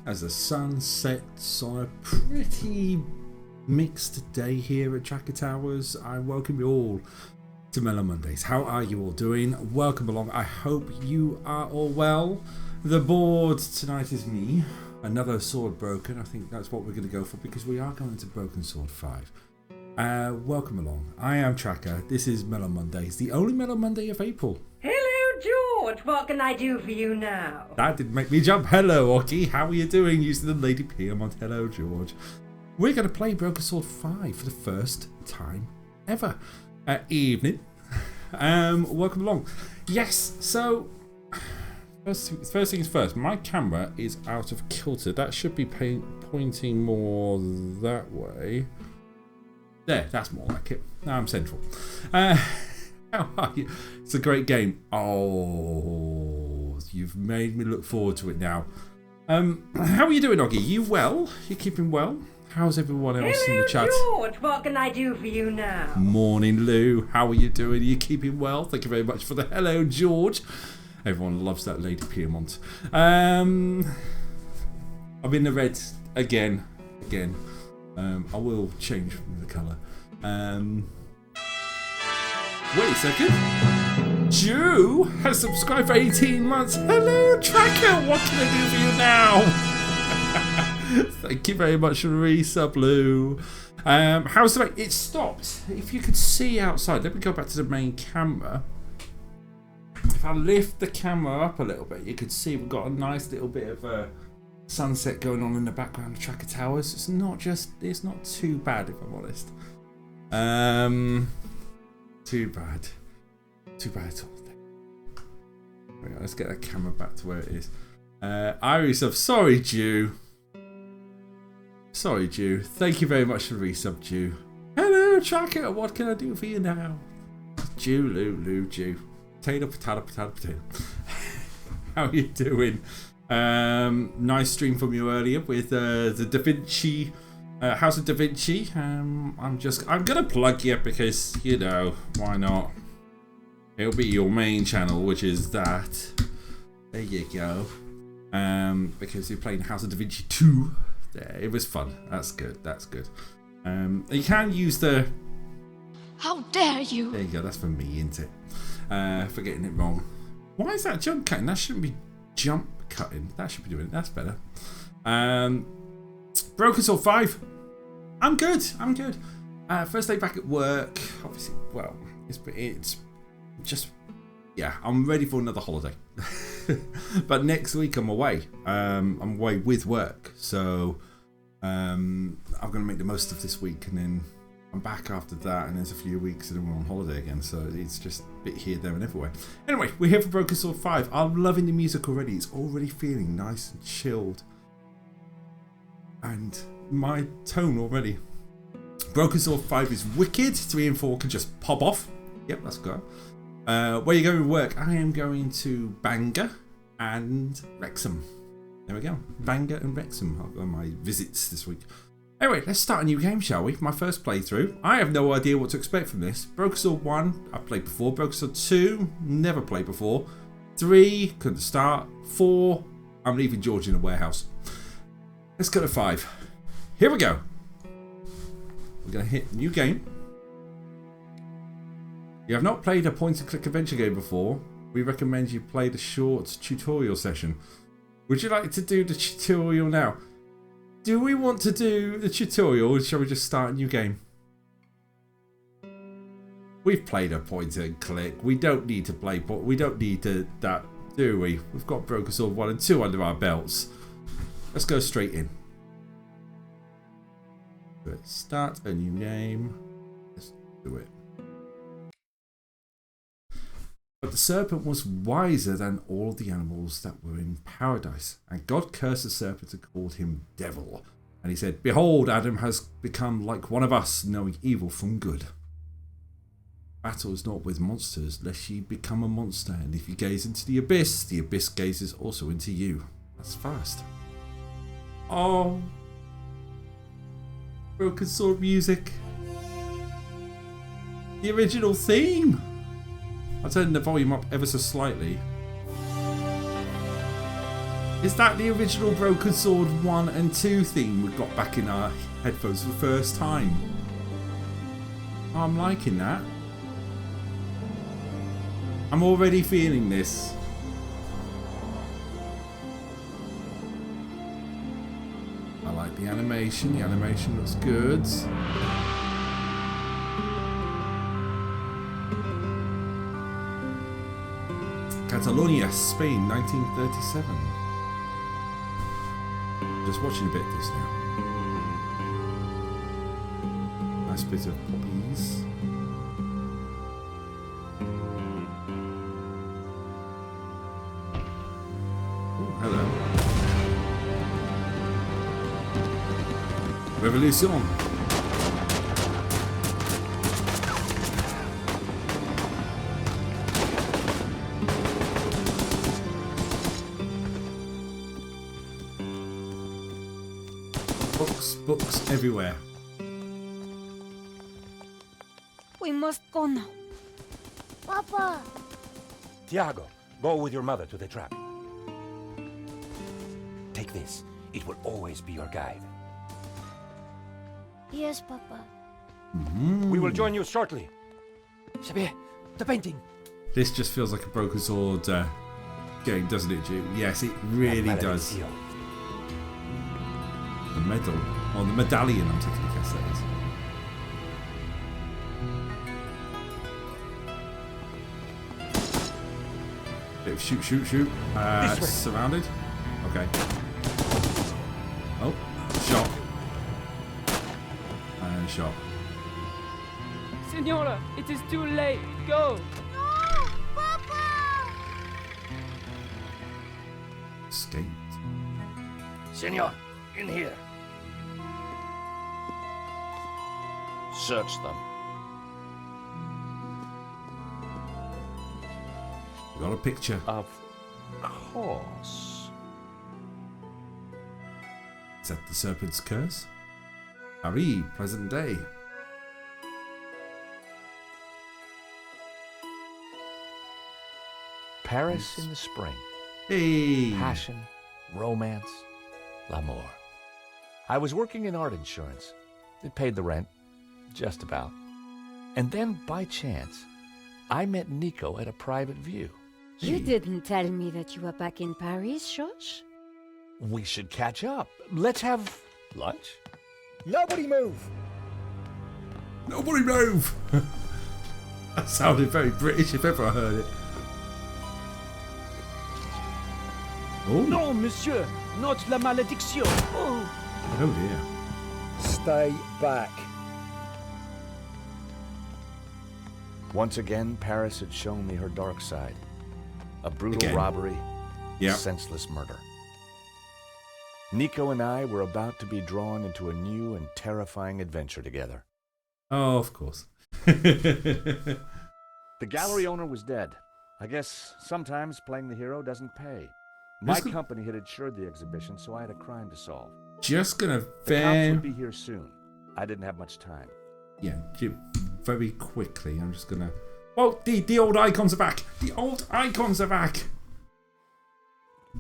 as the sun sets on a pretty mixed day here at Tracker Towers. I welcome you all to Mellow Mondays. How are you all doing? Welcome along. I hope you are all well. The board tonight is me. Another sword broken. I think that's what we're going to go for because we are going to Broken Sword 5. Welcome along. I am Tracker. This is Mellow Mondays, the only Mellow Monday of April. Hello, George. What can I do for you now? That didn't make me jump. Hello, Oki. How are you doing? Using the Lady Piedmont. Hello, George. We're going to play Broken Sword 5 for the first time ever. Evening. Welcome along. Yes, so first things first. My camera is out of kilter. That should be pointing more that way. There, that's more like it. Now I'm central. How are you? It's a great game. Oh, you've made me look forward to it now. How are you doing, Oggy? You well? You keeping well? How's everyone else in the chat? George, what can I do for you now? Morning, Lou. How are you doing? Are you keeping well? Thank you very much for the hello, George. Everyone loves that Lady Piedmont. I'm in the red again. I will change the colour. Wait a second. Jew has subscribed for 18 months. Hello, Tracker. What can I do for you now? Thank you very much for the resub, Lou. How's the... It stopped. If you could see outside. Let me go back to the main camera. If I lift the camera up a little bit, you could see we've got a nice little bit of a sunset going on in the background of Tracker Towers. It's not too bad, if I'm honest. Too bad at all. Right, let's get that camera back to where it is. Iris of sorry, Jew. Thank you very much for resub, Jew. Hello, Tracker. What can I do for you now? Jew, Lou, Jew. Potato. How are you doing? Nice stream from you earlier with the Da Vinci, House of Da Vinci. I'm gonna plug you because you know why not. It'll be your main channel, which is that. There you go. Because you're playing House of Da Vinci 2. There, it was fun. That's good. You can use the. How dare you! There you go. That's for me, isn't it? For getting it wrong. Why is that jump cutting? That shouldn't be jump cutting. That should be doing it. That's better. Broken Sword 5. I'm good. First day back at work. Obviously, well, it's just, yeah, I'm ready for another holiday. But next week I'm away. I'm away with work. So I'm going to make the most of this week and then I'm back after that, and there's a few weeks and then we're on holiday again, so it's just a bit here, there and everywhere. Anyway, we're here for Broken Sword 5. I'm loving the music already. It's already feeling nice and chilled. And my tone already. Broken Sword 5 is wicked. 3 and 4 can just pop off. Yep, let's go. Where are you going to work? I am going to Bangor and Wrexham. There we go. Bangor and Wrexham are my visits this week. Anyway, let's start a new game, shall we? My first playthrough. I have no idea what to expect from this. Broken Sword 1, I've played before. Broken Sword 2, never played before. 3, couldn't start. 4, I'm leaving George in a warehouse. Let's go to 5. Here we go. We're going to hit new game. You have not played a point-and-click adventure game before. We recommend you play the short tutorial session. Would you like to do the tutorial now? Do we want to do the tutorial, or shall we just start a new game? We've played a point and click. We don't need to play. We don't need that, do we? We've got Broken Sword 1 and 2 under our belts. Let's go straight in. Let's start a new game. Let's do it. But the serpent was wiser than all the animals that were in paradise. And God cursed the serpent and called him devil. And he said, behold, Adam has become like one of us, knowing evil from good. Battle is not with monsters, lest ye become a monster. And if you gaze into the abyss gazes also into you. That's fast. Oh. Broken Sword music. The original theme. I'll turn the volume up ever so slightly. Is that the original Broken Sword 1 and 2 theme we got back in our headphones for the first time? Oh, I'm liking that. I'm already feeling this. I like the animation. The animation looks good. Catalonia, Spain, 1937. Just watching a bit of this now. Nice bit of poppies. Oh, hello. Revolution. Books everywhere. We must go now. Papa! Tiago, go with your mother to the trap. Take this. It will always be your guide. Yes, Papa. We will join you shortly. Xavier, the painting. This just feels like a Broken Sword game, doesn't it, Jim? Yes, it really does. The medal, or the medallion, I'm taking a guess that is. Bit of shoot. Surrounded. Okay. Oh, shot. And shot. Signora, it is too late. Go! No! Papa! Escaped. Senor, in here. Search them. Got a picture. Of course. Is that the Serpent's Curse? Paris, present day. Paris in the spring. Hey! Passion, romance, l'amour. I was working in art insurance. It paid the rent, just about. And then, by chance, I met Nico at a private view. You didn't tell me that you were back in Paris, Josh? We should catch up. Let's have lunch. Nobody move! Nobody move! That sounded very British if ever I heard it. Oh, No, monsieur, not la malédiction. Oh. oh dear. Stay back. Once again, Paris had shown me her dark side. A brutal Again. robbery, Yep. senseless murder. Nico and I were about to be drawn into a new and terrifying adventure together. Oh, of course. The gallery owner was dead. I guess sometimes playing the hero doesn't pay. My Who's go- company had insured the exhibition, so I had a crime to solve. Just gonna The cops very, would be here soon. I didn't have much time. very quickly. I'm just gonna. Oh, the old icons are back. The old icons are back.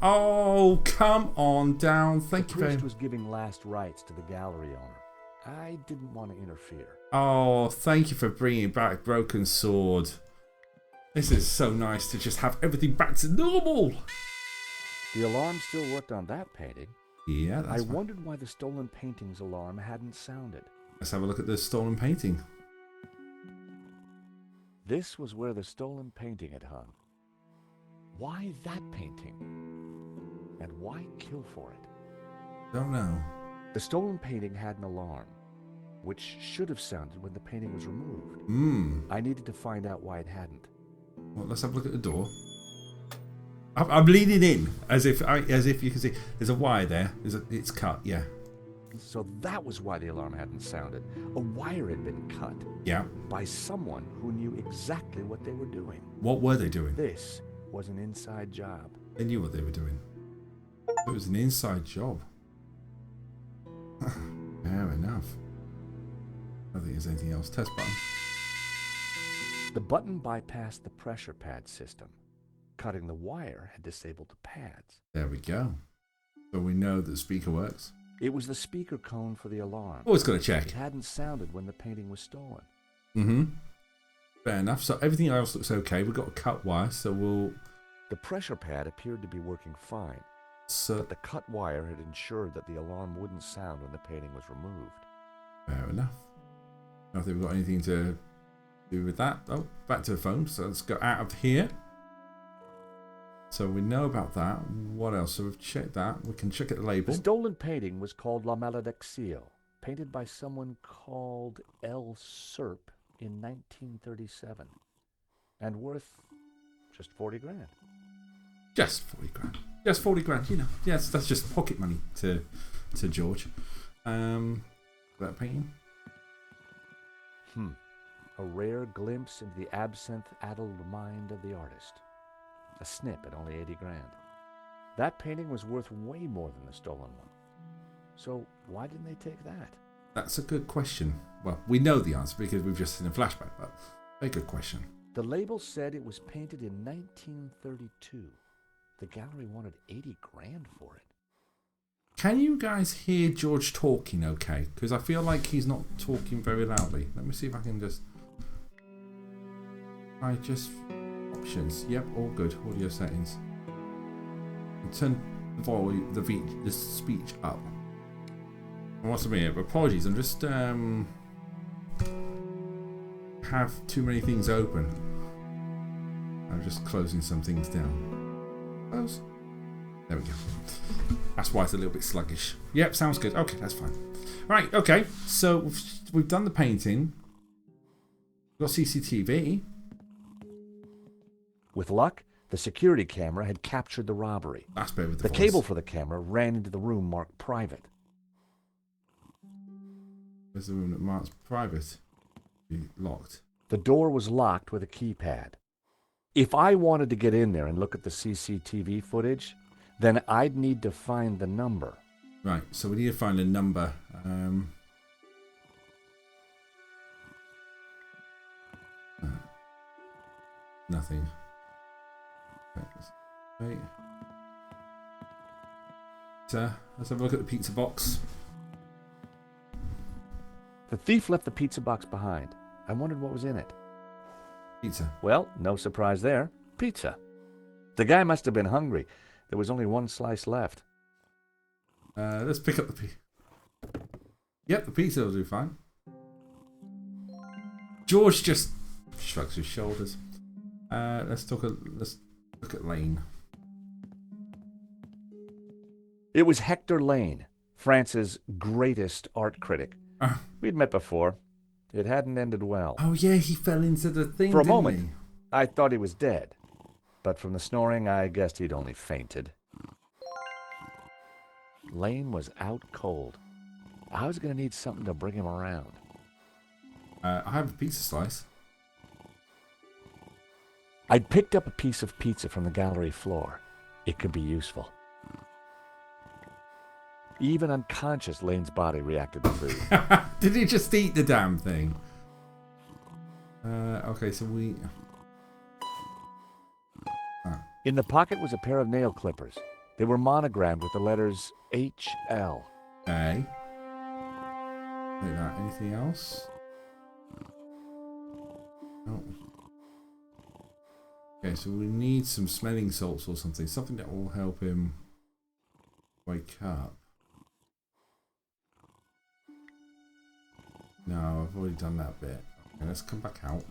Oh, come on down. Thank The you very priest much. was giving last rites to the gallery owner. I didn't want to interfere. Oh, thank you for bringing back Broken Sword. This is so nice to just have everything back to normal. The alarm still worked on that painting. Yeah, I that's fine. wondered why the stolen painting's alarm hadn't sounded. Let's have a look at the stolen painting. This was where the stolen painting had hung. Why that painting? And why kill for it? Don't know. The stolen painting had an alarm, which should have sounded when the painting was removed. I needed to find out why it hadn't. Well, let's have a look at the door. I'm leaning in as if you can see. There's a wire there. It's cut. Yeah. So that was why the alarm hadn't sounded. A wire had been cut Yeah. by someone who knew exactly what they were doing. What were they doing? This was an inside job. They knew what they were doing. It was an inside job. Fair enough. I don't think there's anything else. Test button. The button bypassed the pressure pad system. Cutting the wire had disabled the pads. There we go. So we know that the speaker works. It was the speaker cone for the alarm. Always got to It check. hadn't sounded when the painting was stolen. Mm-hmm. Fair enough. So everything else looks okay. We've got a cut wire, so we'll... The pressure pad appeared to be working fine, So, but the cut wire had ensured that the alarm wouldn't sound when the painting was removed. fair enough. I don't think we've got anything to do with that. Oh, back to the phone. So let's go out of here. So we know about that. What else? So we've checked that. We can check at the The label. stolen painting was called La Malediccio, painted by someone called El Serp in 1937, and worth just 40 grand. Just 40 grand. Just 40 grand, you know. Yes, that's just pocket money to George. That painting. A rare glimpse into the absinthe-addled mind of the artist. A snip at only 80 grand. That painting was worth way more than the stolen one. So why didn't they take that? That's a good question. Well, we know the answer because we've just seen a flashback, but very good question. The label said it was painted in 1932. The gallery wanted 80 grand for it. Can you guys hear George talking okay? Because I feel like he's not talking very loudly. Let me see if I can just... Options. Yep, all good. Audio settings. And turn the volume, the speech up. And what's the matter? Apologies, I'm just have too many things open. I'm just closing some things down. Close. There we go. That's why it's a little bit sluggish. Yep, sounds good. Okay, that's fine. Right, okay. So we've done the painting. We've got CCTV. With luck, the security camera had captured the robbery. That's better with The voice. cable for the camera ran into the room marked private. Where's the room that marks private? Be locked. The door was locked with a keypad. If I wanted to get in there and look at the CCTV footage, then I'd need to find the number. Right, so we need to find a number. Nothing. Okay. So, let's have a look at the pizza box. The thief left the pizza box behind. I wondered what was in it. Pizza. Well, no surprise there. Pizza. The guy must have been hungry. There was only one slice left. Let's pick up the pizza. Yep, the pizza will do fine. George just shrugs his shoulders. Let's look at Lane. It was Hector Lane, France's greatest art critic. We'd met before. It hadn't ended well. Oh yeah, he fell into the thing. For a didn't moment, he? I thought he was dead. But from the snoring, I guessed he'd only fainted. Lane was out cold. I was going to need something to bring him around. I have a pizza slice. I'd picked up a piece of pizza from the gallery floor. It could be useful. Even unconscious, Lane's body reacted to food. Did he just eat the damn thing? Okay, so we... In the pocket was a pair of nail clippers. They were monogrammed with the letters HL. Okay. Like that. Anything else? No. Okay, so we need some smelling salts or something. Something that will help him wake up. No, I've already done that bit. Okay, let's come back out.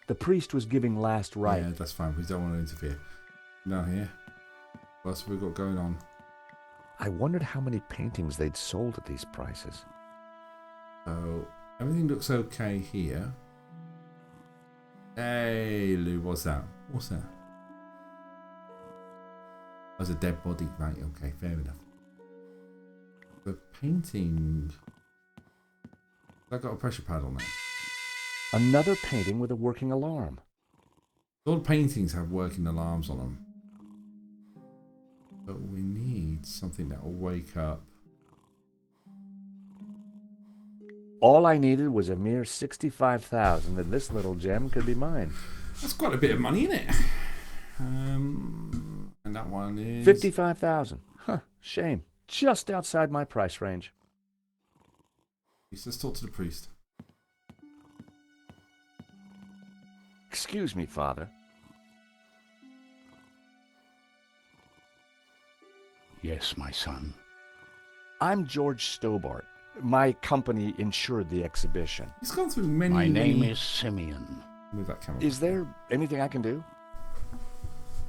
The priest was giving last rite. Yeah, that's fine. We don't want to interfere. Down here. What else have we got going on? I wondered how many paintings they'd sold at these prices. So, everything looks okay here. Hey, Lou, what's that? What's that? That's a dead body. Right, okay, fair enough. The painting... I got a pressure pad on that. Another painting with a working alarm. All the paintings have working alarms on them. But we need something that will wake up. All I needed was a mere 65,000, and this little gem could be mine. That's quite a bit of money, isn't it? And that one is 55,000. Huh, shame. Just outside my price range. Let's talk to the priest. Excuse me, Father. Yes, my son. I'm George Stobart. My company insured the exhibition. He's gone through many. My name many... is Simeon. Move that camera. Is there anything I can do?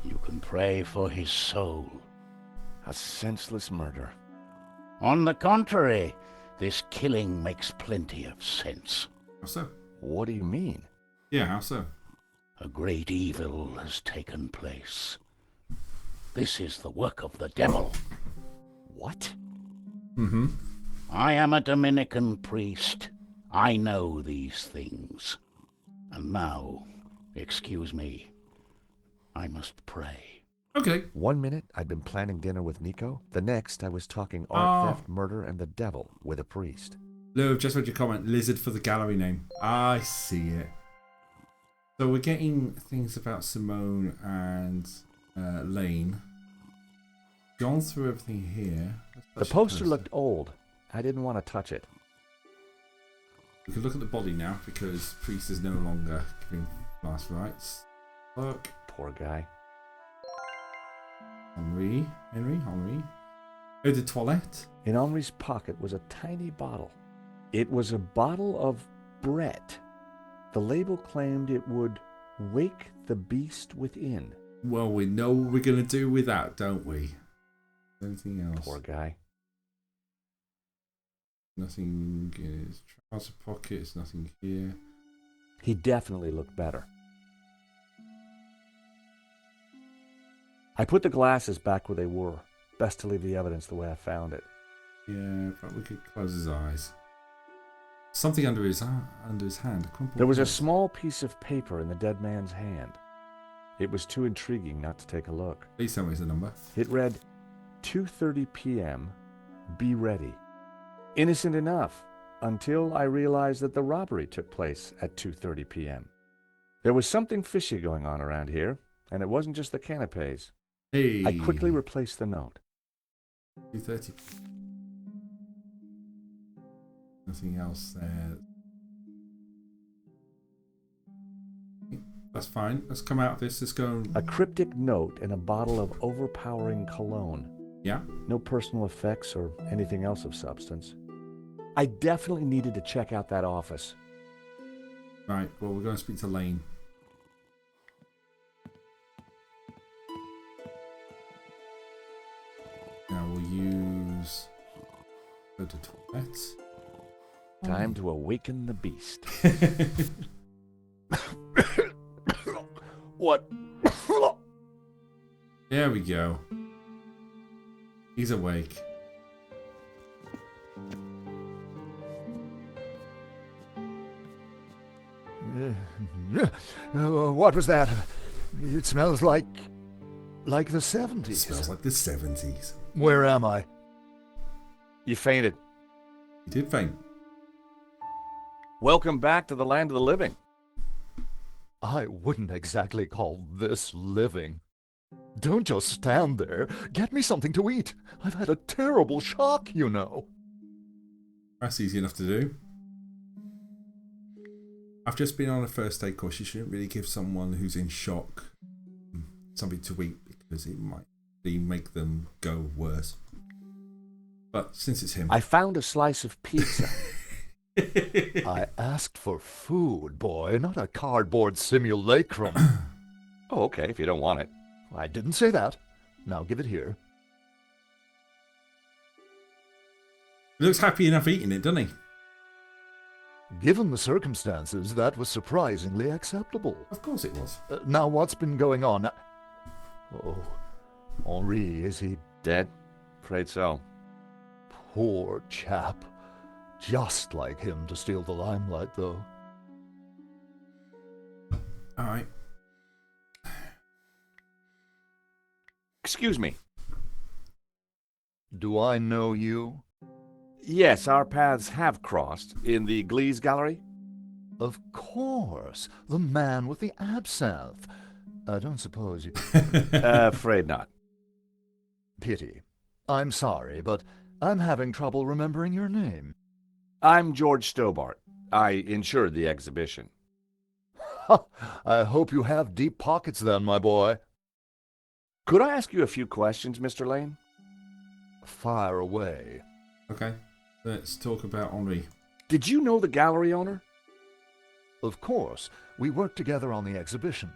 You can pray for his soul. A senseless murder. On the contrary, this killing makes plenty of sense. How so? What do you mean? Yeah, how so? A great evil has taken place. This is the work of the devil. What? Mm-hmm. I am a Dominican priest. I know these things. And now, excuse me, I must pray. Okay. 1 minute, I'd been planning dinner with Nico. The next, I was talking art theft, murder, and the devil with a priest. Lou, I've just read your comment. Lizard for the gallery name. I see it. So we're getting things about Simone and Lane. Gone through everything here. The poster looked old. I didn't want to touch it. We can look at the body now because Priest is no longer giving last rites. Look. Poor guy. Henri. Eau de toilette. In Henri's pocket was a tiny bottle. It was a bottle of Brett. The label claimed it would wake the beast within. Well, we know what we're going to do with that, don't we? Anything else? Poor guy. Nothing in his trouser pockets, nothing here. He definitely looked better. I put the glasses back where they were. Best to leave the evidence the way I found it. Yeah, but we could close his eyes. Something under his hand. There was a small piece of paper in the dead man's hand. It was too intriguing not to take a look. Please tell me the number. It read, 2:30 p.m., be ready. Innocent enough, until I realized that the robbery took place at 2:30 p.m. There was something fishy going on around here, and it wasn't just the canapes. Hey. I quickly replaced the note. 2:30. Nothing else there. That's fine. Let's come out of this. Let's go. A cryptic note and a bottle of overpowering cologne. Yeah. No personal effects or anything else of substance. I definitely needed to check out that office. Right. Well, we're going to speak to Lane. Now we'll use go to toilet. Time to awaken the beast. What? There we go. He's awake. What was that? It smells like the 70s. It smells like the 70s. Where am I? You fainted. He did faint. Welcome back to the land of the living. I wouldn't exactly call this living. Don't just stand there. Get me something to eat. I've had a terrible shock, you know. That's easy enough to do. I've just been on a first aid course. You shouldn't really give someone who's in shock something to eat because it might make them go worse. But since it's him... I found a slice of pizza. I asked for food, boy, not a cardboard simulacrum. Oh, okay, if you don't want it. I didn't say that. Now give it here. He looks happy enough eating it, doesn't he? Given the circumstances, that was surprisingly acceptable. Of course it was. Now, what's been going on? Oh, Henri, is he Dead? Afraid so. poor chap? Just like him to steal the limelight, though. All right. Excuse me. Do I know you? Yes, our paths have crossed in the Glees Gallery. Of course, the man with the absinthe. I don't suppose you... Afraid not. Pity. I'm sorry, but I'm having trouble remembering your name. I'm George Stobart. I insured the exhibition. I hope you have deep pockets then, my boy. Could I ask you a few questions, Mr. Lane? Fire away. Okay, let's talk about Henri. Did you know the gallery owner? Of course, we worked together on the exhibition.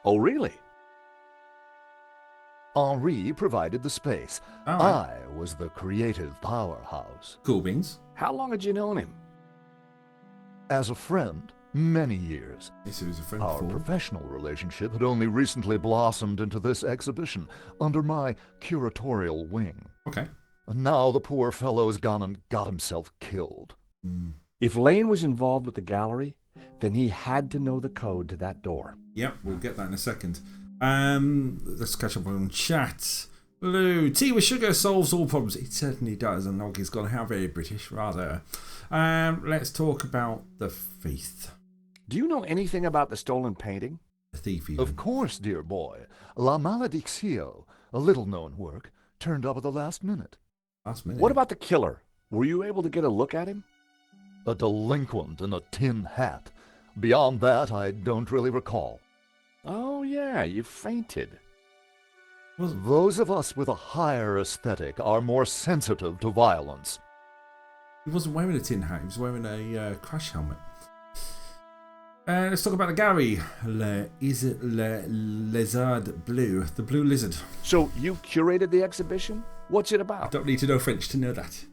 Oh, really? Henri provided the space. All right. I was the creative powerhouse. Cool beans. How long had you known him? As a friend, many years. Yes, he was a friend Our before. professional relationship had only recently blossomed into this exhibition, under my curatorial wing. Okay. And now the poor fellow's gone and got himself killed. If Lane was involved with the gallery, then he had to know the code to that door. Yep, we'll get that in a second. Let's catch up on chat. Blue, tea with sugar solves all problems. It certainly does, and Oggy's gone how very British, rather. Let's talk about the faith. Do you know anything about the stolen painting? The thief, even. Of course, dear boy. La Maledictio, a little-known work, turned up at the last minute. Last minute. What about the killer? Were you able to get a look at him? A delinquent in a tin hat. Beyond that, I don't really recall. Oh, yeah, you fainted. Those of us with a higher aesthetic are more sensitive to violence. He wasn't wearing a tin hat, he was wearing a crash helmet. Let's talk about the gallery. Is it Le Lizard Bleu? The Blue Lizard. So you curated the exhibition? What's it I about? don't need to know French to know that.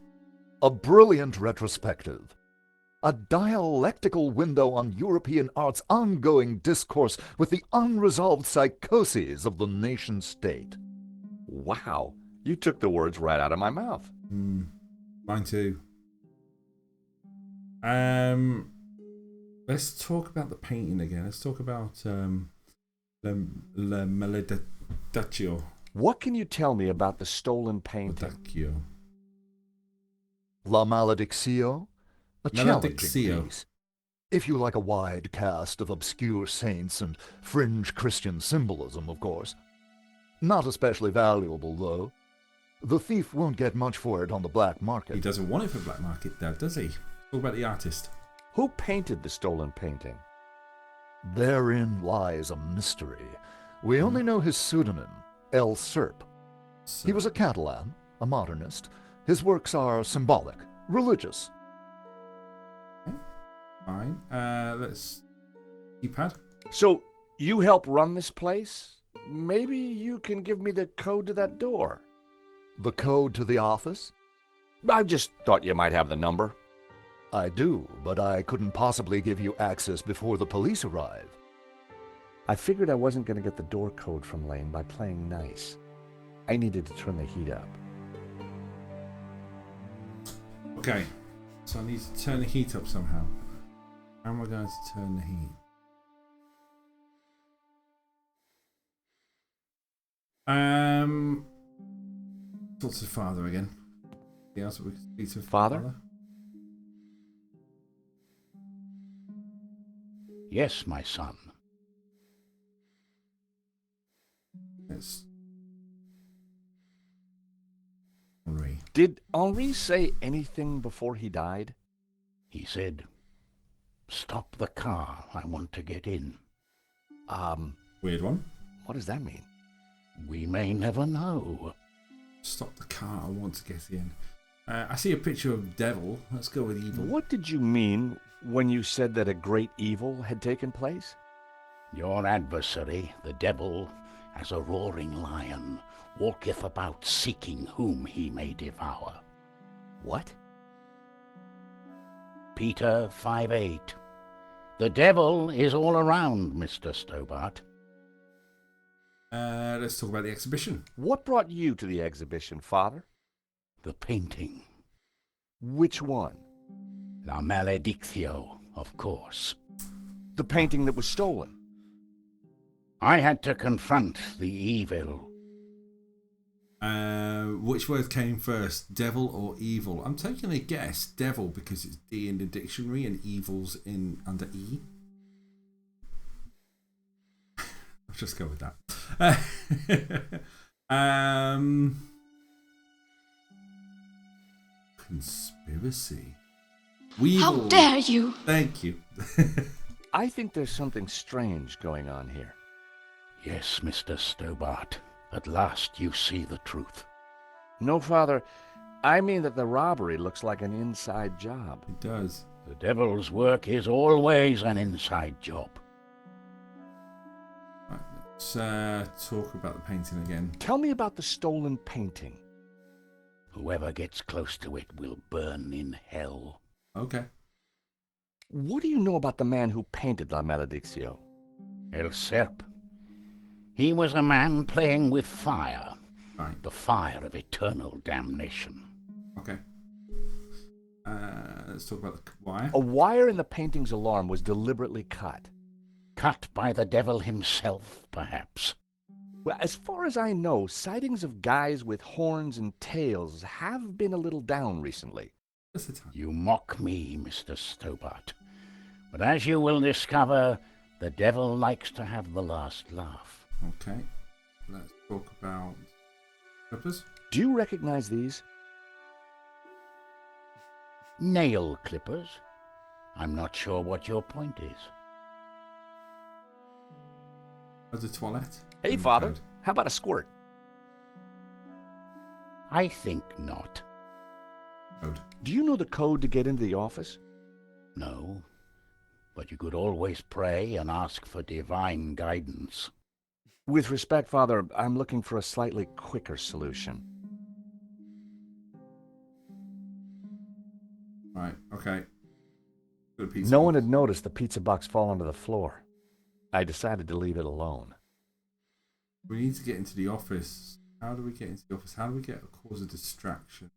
A brilliant retrospective. A dialectical window on European art's ongoing discourse with the unresolved psychoses of the nation-state. Wow, you took the words right out of my mouth. Mine too. Let's talk about the painting again. Let's talk about Le Maledictio. What can you tell me about the stolen painting? Maledictio. La Maledictio? A challenging Maledictio. piece. If you like a wide cast of obscure saints and fringe Christian symbolism, of course. Not especially valuable, though. The thief won't get much for it on the black market. He doesn't want it for black market, though, does he? Talk about the artist. Who painted the stolen painting? Therein lies a mystery. We only know his pseudonym, El Serp. He was a Catalan, a modernist. His works are symbolic, religious. Fine. Let's... Keypad. So you help run this place? Maybe you can give me the code to that door. The code to the office? I just thought you might have the number. I do, but I couldn't possibly give you access before the police arrive. I figured I wasn't going to get the door code from Lane by playing nice. I needed to turn the heat up. Okay. So I need to turn the heat up somehow. How am I going to turn the heat? Talk to father again. Anything else that we can speak to Father? Yes, my son. It's Henri. Did Henri say anything before he died? He said, "Stop the car. I want to get in." Weird one. What does that mean? We may never know. Stop the car. I want to get in. I see a picture of devil. Let's go with evil. What did you mean when you said that a great evil had taken place? Your adversary, the devil, as a roaring lion, walketh about seeking whom he may devour. What? Peter 5:8. The devil is all around, Mr. Stobart. Let's talk about the exhibition. What brought you to the exhibition, Father? The painting. Which one? La Maledictio, of course. The painting that was stolen. I had to confront the evil. Which word came first, devil or evil? I'm taking a guess, devil, because it's D in the dictionary and evil's in under E. I'll just go with that. Conspiracy. Weevil. How dare you! Thank you. I think there's something strange going on here. Yes, Mr. Stobart. At last you see the truth. No, Father. I mean that the robbery looks like an inside job. It does. The devil's work is always an inside job. Right, let's talk about the painting again. Tell me about the stolen painting. Whoever gets close to it will burn in hell. Okay. What do you know about the man who painted La Maledictio? El Serp. He was a man playing with fire. Right. The fire of eternal damnation. Okay. Let's talk about the wire. A wire in the painting's alarm was deliberately cut. Cut by the devil himself, perhaps. Well, as far as I know, sightings of guys with horns and tails have been a little down recently. That's the time. You mock me, Mr. Stobart. But as you will discover, the devil likes to have the last laugh. Okay. Let's talk about clippers. Do you recognize these? Nail clippers? I'm not sure what your point is. As a toilet. Hey, Father, how about a squirt? I think not. Code. Do you know the code to get into the office? No. But you could always pray and ask for divine guidance. With respect, Father, I'm looking for a slightly quicker solution. Right, okay. Good pizza No box. one had noticed the pizza box fall onto the floor. I decided to leave it alone. We need to get into the office. How do we get into the office? How do we get a cause of distraction?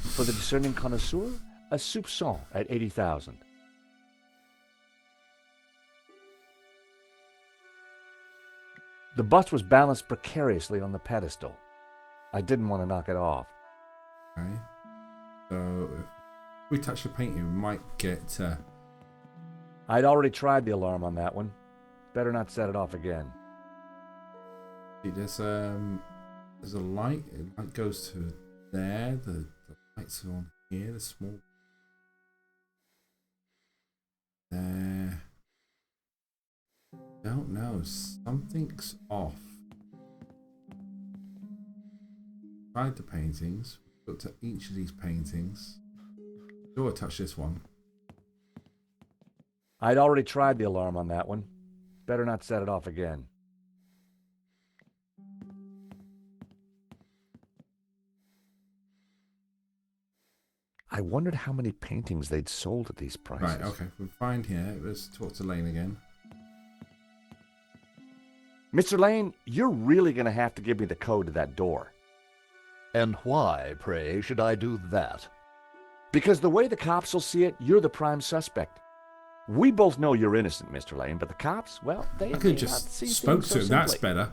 For the discerning connoisseur, a soupçon at 80,000. The bust was balanced precariously on the pedestal. I didn't want to knock it off. Okay. So if we touch the painting, we might get. I'd already tried the alarm on that one. Better not set it off again. See, there's a light. The light goes to there. The lights are on here. The small. There. Don't know. Something's off. Tried the paintings. Looked at each of these paintings. Sure, touch this one. I'd already tried the alarm on that one. Better not set it off again. I wondered how many paintings they'd sold at these prices. Right, okay. We're fine here. Let's talk to Lane again. Mr. Lane, you're really going to have to give me the code to that door. And why, pray, should I do that? Because the way the cops will see it, you're the prime suspect. We both know you're innocent, Mr. Lane, but the cops, well, they I may could not just see spoke things to so him. That's simply. better.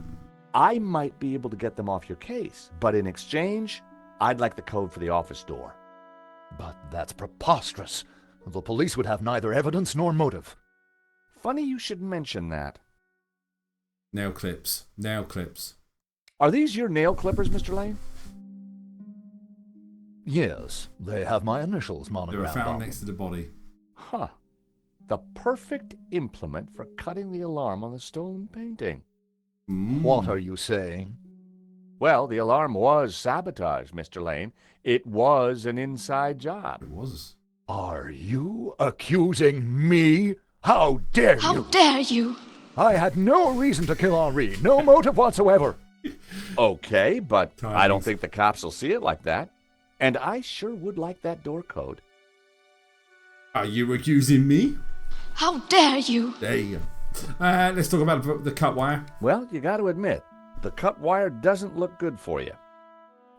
I might be able to get them off your case, but in exchange, I'd like the code for the office door. But that's preposterous. The police would have neither evidence nor motive. Funny you should mention that. Nail clips. Nail clips. Are these your nail clippers, Mr. Lane? Yes, they have my initials They were monogrammed found on next to the body. Huh. The perfect implement for cutting the alarm on the stolen painting. them. What are you saying? Well, the alarm was sabotaged, Mr. Lane. It was an inside job. It was. Are you accusing me? How dare How you? dare you! I had no reason to kill Henri, no motive whatsoever. Okay, but I don't Timings. think the cops will see it like that. And I sure would like that door code. Are you accusing me? How dare you! There you go. Let's talk about the cut wire. Well, you got to admit, the cut wire doesn't look good for you.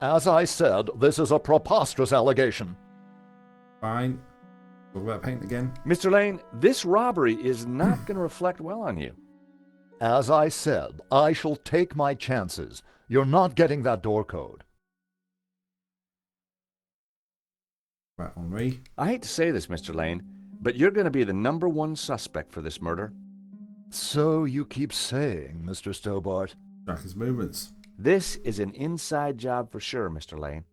As I said, this is a preposterous allegation. Fine. Talk about paint again. Mr. Lane, this robbery is not going to reflect well on you. As I said, I shall take my chances. You're not getting that door code. Right, Henri. I hate to say this, Mr. Lane, but you're going to be the #1 suspect for this murder. So you keep saying, Mr. Stobart. Track his movements. This is an inside job for sure, Mr. Lane.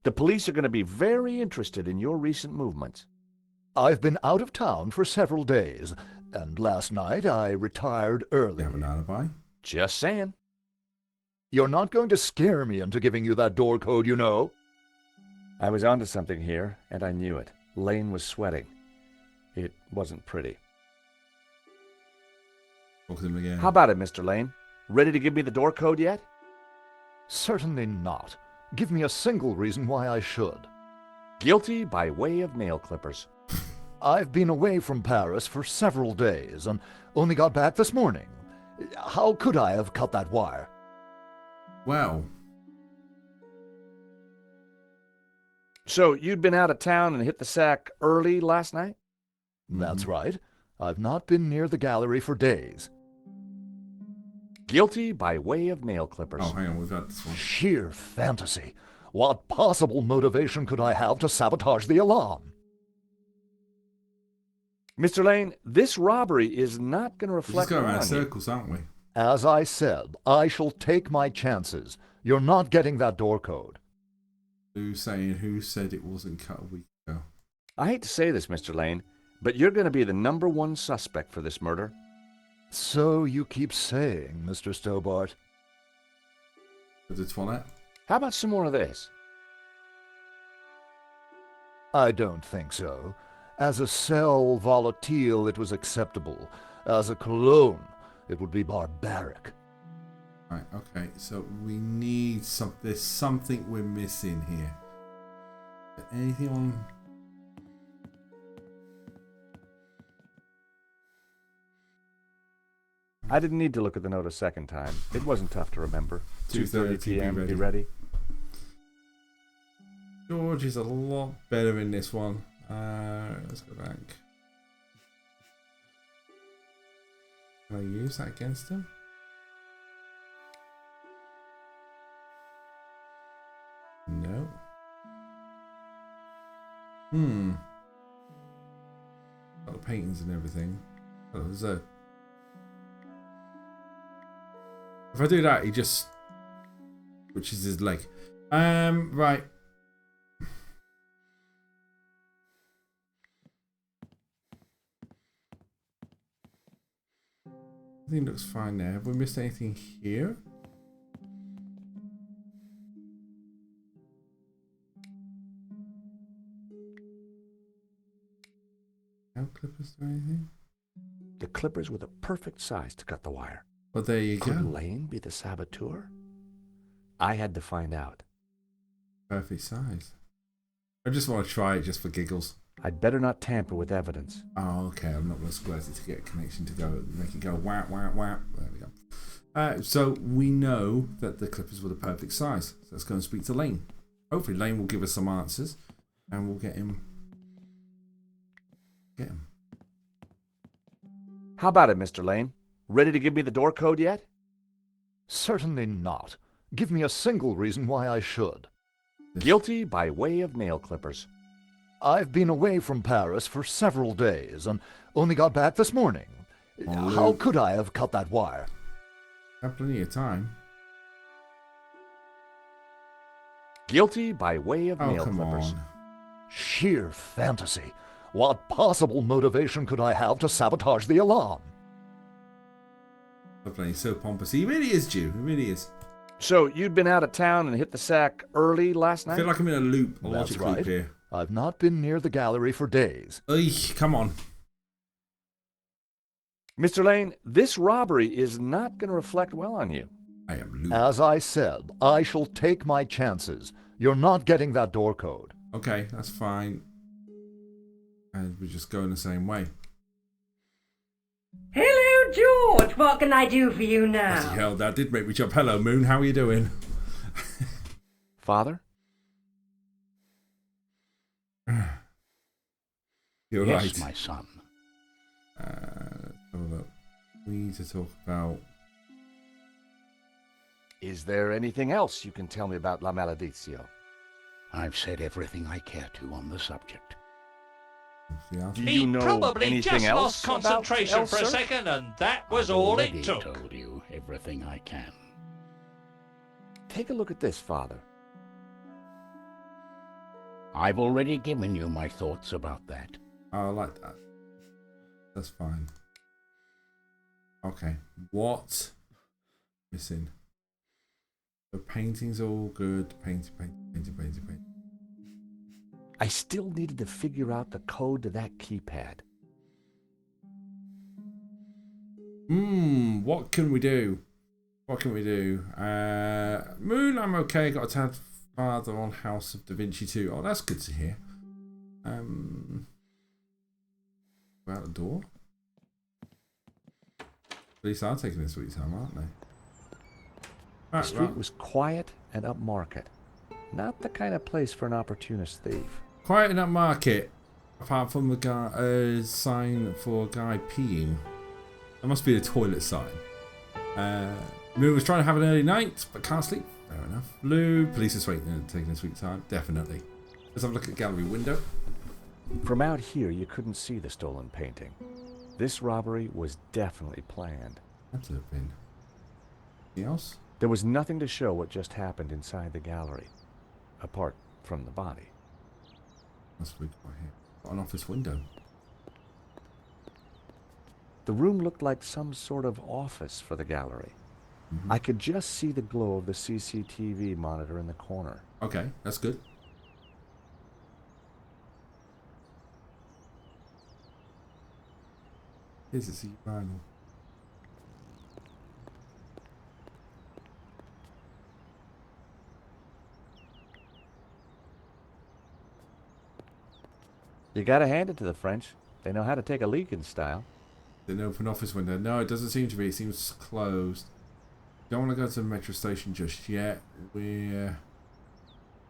The police are going to be very interested in your recent movements. I've been out of town for several days, and last night I retired early. You have an alibi? Just saying. You're not going to scare me into giving you that door code, you know. I was onto something here, and I knew it. Lane was sweating. It wasn't pretty. Talk to him again. How about it, Mr. Lane? Ready to give me the door code yet? Certainly not. Give me a single reason why I should. Guilty by way of nail clippers. I've been away from Paris for several days and only got back this morning. How could I have cut that wire? Well, So you'd been out of town and hit the sack early last night? That's right. I've not been near the gallery for days. Guilty by way of nail clippers. oh, hang on, we've got this one. Sheer fantasy. What possible motivation could I have to sabotage the alarm? Mr. Lane, this robbery is not going to We're just reflect going well around on you. circles, aren't we? As I said, I shall take my chances. You're not getting that door code. Who said it wasn't cut a week ago? I hate to say this, Mr. Lane, but you're going to be the #1 suspect for this murder. So you keep saying, Mr. Stobart. The toilet? How about some more of this? I don't think so. As a sel volatile, it was acceptable. As a cologne, it would be barbaric. Right, okay, so we need there's something we're missing here. Anything on... I didn't need to look at the note a second time. It wasn't tough to remember. 2:30 p.m. be Be ready. George is a lot better in this one. Let's go back. Can I use that against him? No. Got the paintings and everything. Oh, there's a... If I do that, he just... Which is his leg. Right. Everything looks fine there. Have we missed anything here? No clippers or anything? The clippers were the perfect size to cut the wire. Well, there you Could go. Lane be the saboteur? I had to find out. Perfect size. I just want to try it just for giggles. I'd better not tamper with evidence. Oh, okay. I'm not going to squirt it to get a connection to go make it go whap, whap, whap. There we go. So we know that the clippers were the perfect size. So let's go and speak to Lane. Hopefully Lane will give us some answers and we'll get him. How about it, Mr. Lane? Ready to give me the door code yet? Certainly not. Give me a single reason why I should. Guilty by way of nail clippers. I've been away from Paris for several days and only got back this morning. Oh, How Luke. could I have cut that wire? Have plenty of time. Guilty by way of Oh, nail come clippers. on. Sheer fantasy. What possible motivation could I have to sabotage the alarm? I'm playing so pompous. He really is, Jew. He really is. So you'd been out of town and hit the sack early last I night? feel like I'm in a loop. A That's logic right. loop here. I've not been near the gallery for days. Come on. Mr. Lane, this robbery is not going to reflect well on you. I am loop. As I said, I shall take my chances. You're not getting that door code. Okay, that's fine. And we're just going the same way. Hello, George. What can I do for you Bloody now? hell, that did make me jump. Hello, Moon. How are you doing? Father? You're Yes, right. my son. Let's have a look. We need to talk about... Is there anything else you can tell me about La Maledizio? I've said everything I care to on the subject. Do you know probably anything just else lost concentration about for a Elser? second, and that was I've all already it took. told you everything I can. Take a look at this, Father. I've already given you my thoughts about that. I like that. That's fine. Okay. What? Missing. The painting's all good. Painting. I still needed to figure out the code to that keypad. What can we do? Moon, I'm okay. Got a tad farther on House of Da Vinci 2. Oh, that's good to hear. Go out the door. Police are taking their sweet time, aren't they? The street was quiet and upmarket. Not the kind of place for an opportunist thief. Quiet in that market, apart from the guy sign for a guy peeing. That must be the toilet sign. Moon was trying to have an early night, but can't sleep. Fair enough. Lou, police are taking a sweet time. Definitely. Let's have a look at gallery window. From out here, you couldn't see the stolen painting. This robbery was definitely planned. Had to have been. Anything else? There was nothing to show what just happened inside the gallery, apart from the body. Must be quite here. Got an office window. The room looked like some sort of office for the gallery. I could just see the glow of the CCTV monitor in the corner. Okay, that's good. Here's a C vinyl. You gotta hand it to the French. They know how to take a leak in style. An open office window. No, it doesn't seem to be. It seems closed. Don't want to go to the metro station just yet. We're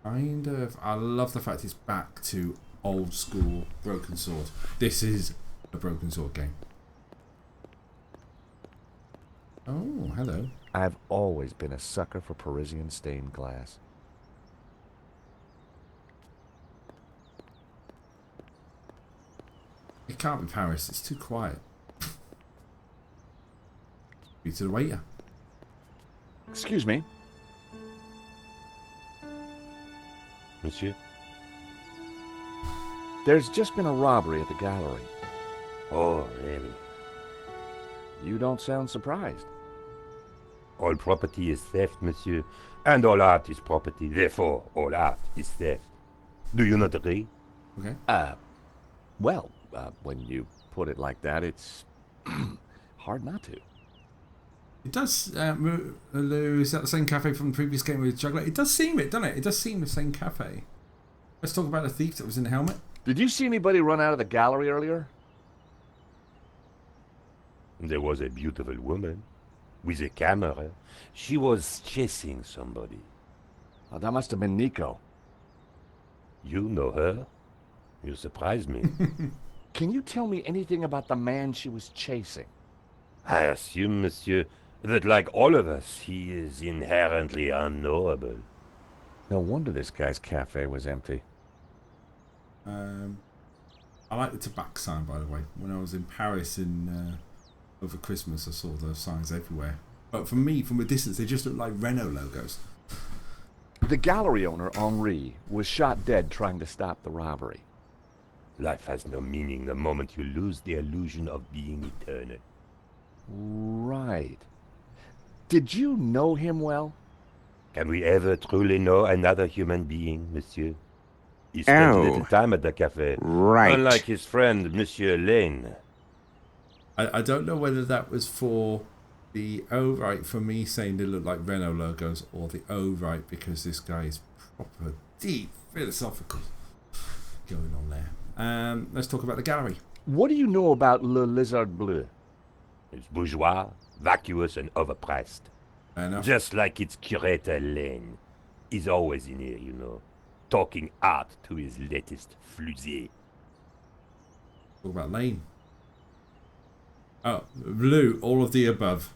kind of... I love the fact it's back to old school Broken Sword. This is a Broken Sword game. Oh, hello. I've always been a sucker for Parisian stained glass. It can't be Paris. It's too quiet. Be to the waiter. Excuse me. Monsieur? There's just been a robbery at the gallery. Oh, really? You don't sound surprised. All property is theft, monsieur. And all art is property. Therefore, all art is theft. Do you not agree? Okay. Well, when you put it like that, it's hard not to. It does, Lou, is that the same cafe from the previous game with Juggler? It does seem it, doesn't it? It does seem the same cafe. Let's talk about the thief that was in the helmet. Did you see anybody run out of the gallery earlier? There was a beautiful woman with a camera. She was chasing somebody. Oh, that must have been Nico. You know her? You surprise me. Can you tell me anything about the man she was chasing? I assume, monsieur, that like all of us, he is inherently unknowable. No wonder this guy's cafe was empty. I like the tobacco sign, by the way. When I was in Paris over Christmas, I saw those signs everywhere. But for me, from a distance, they just look like Renault logos. The gallery owner, Henri, was shot dead trying to stop the robbery. Life has no meaning the moment you lose the illusion of being eternal. Right. Did you know him well? Can we ever truly know another human being, monsieur? He spent little time at the cafe. Right. Unlike his friend, Monsieur Lane. I don't know whether that was for the O right for me saying they look like Renault logos, or the O right because this guy is proper deep philosophical going on there. Let's talk about the gallery. What do you know about Le Lizard Bleu? It's bourgeois, vacuous, and overpriced. Enough. Just like its curator Lane. He's always in here, you know, talking art to his latest flusée. Talk about Lane. Oh, Blue, all of the above.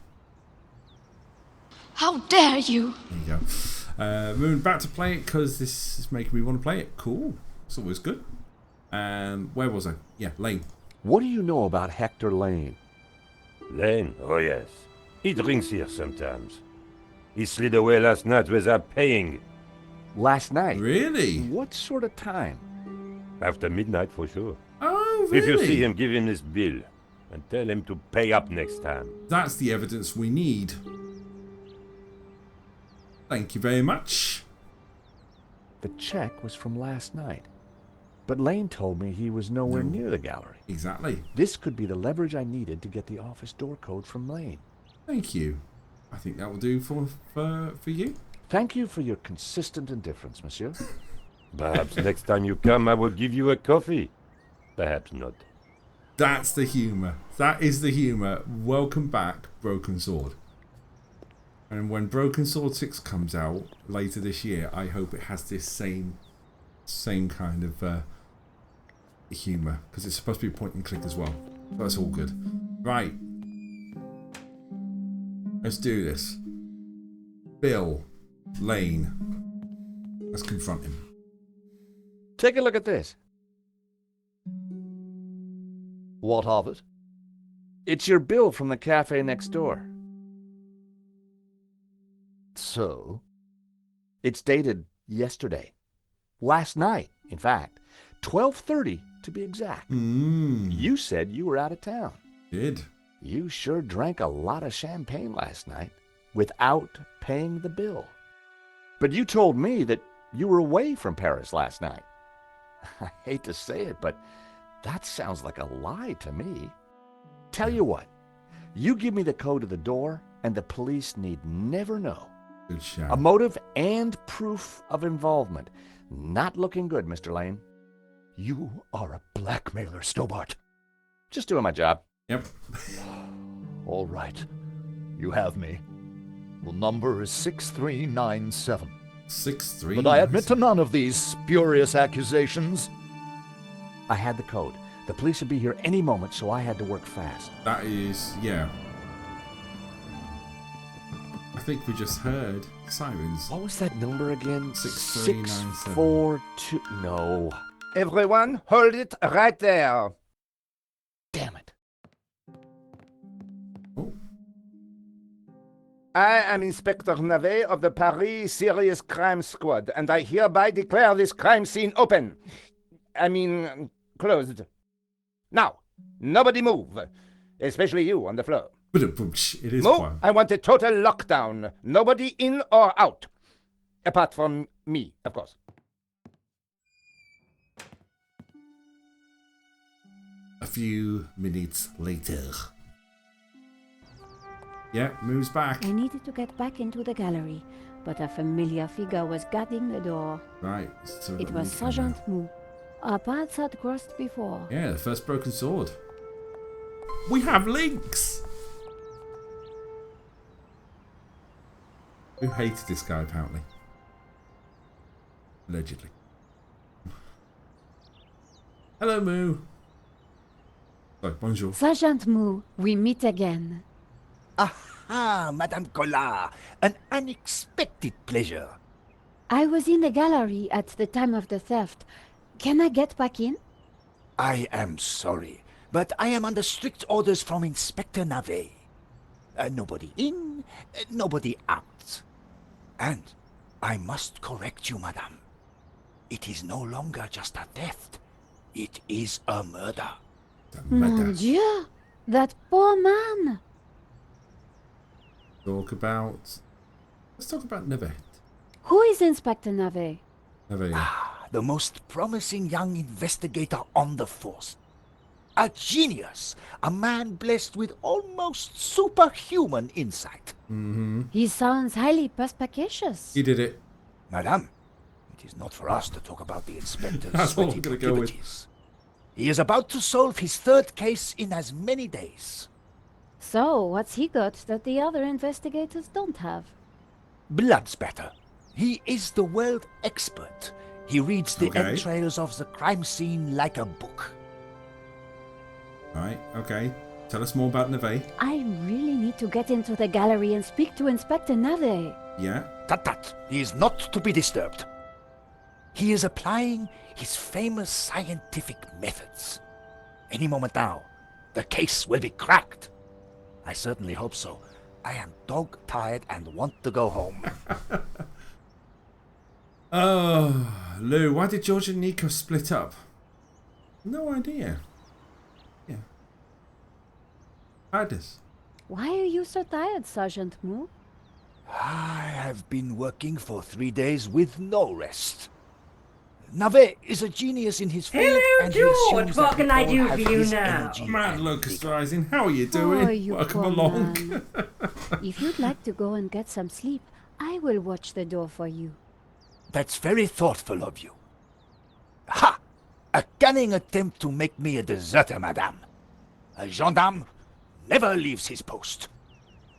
How dare you! There you We're about to play it because this is making me want to play it. Cool. It's always good. Where was I? Yeah, Lane. What do you know about Hector Lane? Lane? Oh, yes. He drinks here sometimes. He slid away last night without paying. Last night? Really? What sort of time? After midnight, for sure. Oh, really? If you see him, give him this bill. And tell him to pay up next time. That's the evidence we need. Thank you very much. The check was from last night. But Lane told me he was nowhere near the gallery. Exactly. This could be the leverage I needed to get the office door code from Lane. Thank you. I think that will do for you. Thank you for your consistent indifference, monsieur. Perhaps next time you come, I will give you a coffee. Perhaps not. That's the humour. That is the humour. Welcome back, Broken Sword. And when Broken Sword 6 comes out later this year, I hope it has this same kind of humour. Because it's supposed to be point and click as well. That's all good. Right. Let's do this. Bill Lane. Let's confront him. Take a look at this. What of it? It's your bill from the cafe next door. So? It's dated yesterday. Last night, in fact. 12:30 to be exact. You said you were out of town. Did. You sure drank a lot of champagne last night without paying the bill. But you told me that you were away from Paris last night. I hate to say it, but that sounds like a lie to me. Tell you what, you give me the code to the door, and the police need never know. Good shout. A motive and proof of involvement. Not looking good, Mr. Lane. You are a blackmailer, Stobart. Just doing my job. Yep. All right. You have me. The number is 6397. 63. But I admit to none of these spurious accusations. I had the code. The police would be here any moment, so I had to work fast. That is, yeah. I think we just heard sirens. What was that number again? 6397. 642. No. Everyone, hold it right there. Damn it. Oh. I am Inspector Navet of the Paris Serious Crime Squad, and I hereby declare this crime scene open. Closed. Now, nobody move, especially you on the floor. It is Move. fun. I want a total lockdown. Nobody in or out. Apart from me, of course. A few minutes later. Yeah, moves back. I needed to get back into the gallery, but a familiar figure was guarding the door. Right. So It was Sergeant Mou. Our paths had crossed before. Yeah, the first broken sword. We have links! Who hated this guy, apparently. Allegedly. Hello, Moo. Sorry, bonjour. Sergeant Mou, we meet again. Aha, Madame Collard. An unexpected pleasure. I was in the gallery at the time of the theft. Can I get back in? I am sorry, but I am under strict orders from Inspector Navet. Nobody in, nobody out. And I must correct you, madame. It is no longer just a theft. It is a murder. Mon Dieu! That poor man! Let's talk about Nevet. Who is Inspector Navet? Nevet. The most promising young investigator on the force. A genius, a man blessed with almost superhuman insight. Mm-hmm. He sounds highly perspicacious. He did it. Madame, it is not for us to talk about the inspector's That's what sweaty I'm gonna go with. proclivities. He is about to solve his third case in as many days. So, what's he got that the other investigators don't have? Blood spatter. He is the world expert. He reads the Okay. entrails of the crime scene like a book. Right, okay. Tell us more about Neve. I really need to get into the gallery and speak to Inspector Nave. Yeah? Tut. He is not to be disturbed. He is applying his famous scientific methods. Any moment now, the case will be cracked. I certainly hope so. I am dog-tired and want to go home. Oh, Lou, why did George and Nico split up? No idea. Yeah. Madness. Why are you so tired, Sergeant Moo? I have been working for 3 days with no rest. Nave is a genius in his field, Hello, and he George. assumes What that can we I all do have for you his now? energy Mad and Locust vigor. Rising, how are you doing? Oh, you Welcome poor along. man. If you'd like to go and get some sleep, I will watch the door for you. That's very thoughtful of you. Ha! A cunning attempt to make me a deserter, madame. A gendarme never leaves his post.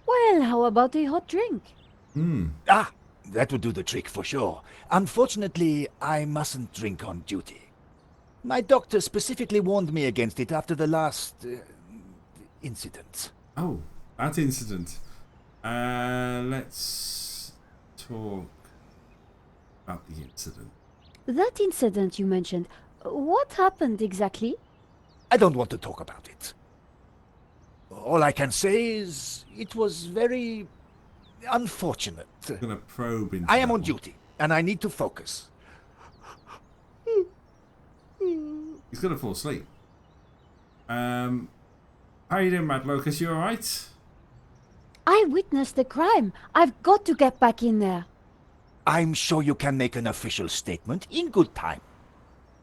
Well, how about a hot drink? Ah, that would do the trick for sure. Unfortunately, I mustn't drink on duty. My doctor specifically warned me against it after the last incident. Oh, that incident. Let's talk about the incident. That incident you mentioned, what happened exactly? I don't want to talk about it. All I can say is it was very unfortunate. I'm gonna probe into I am that on one. duty, and I need to focus. He's gonna fall asleep. How you doing, Mad Locust? You alright? I witnessed the crime. I've got to get back in there. I'm sure you can make an official statement in good time.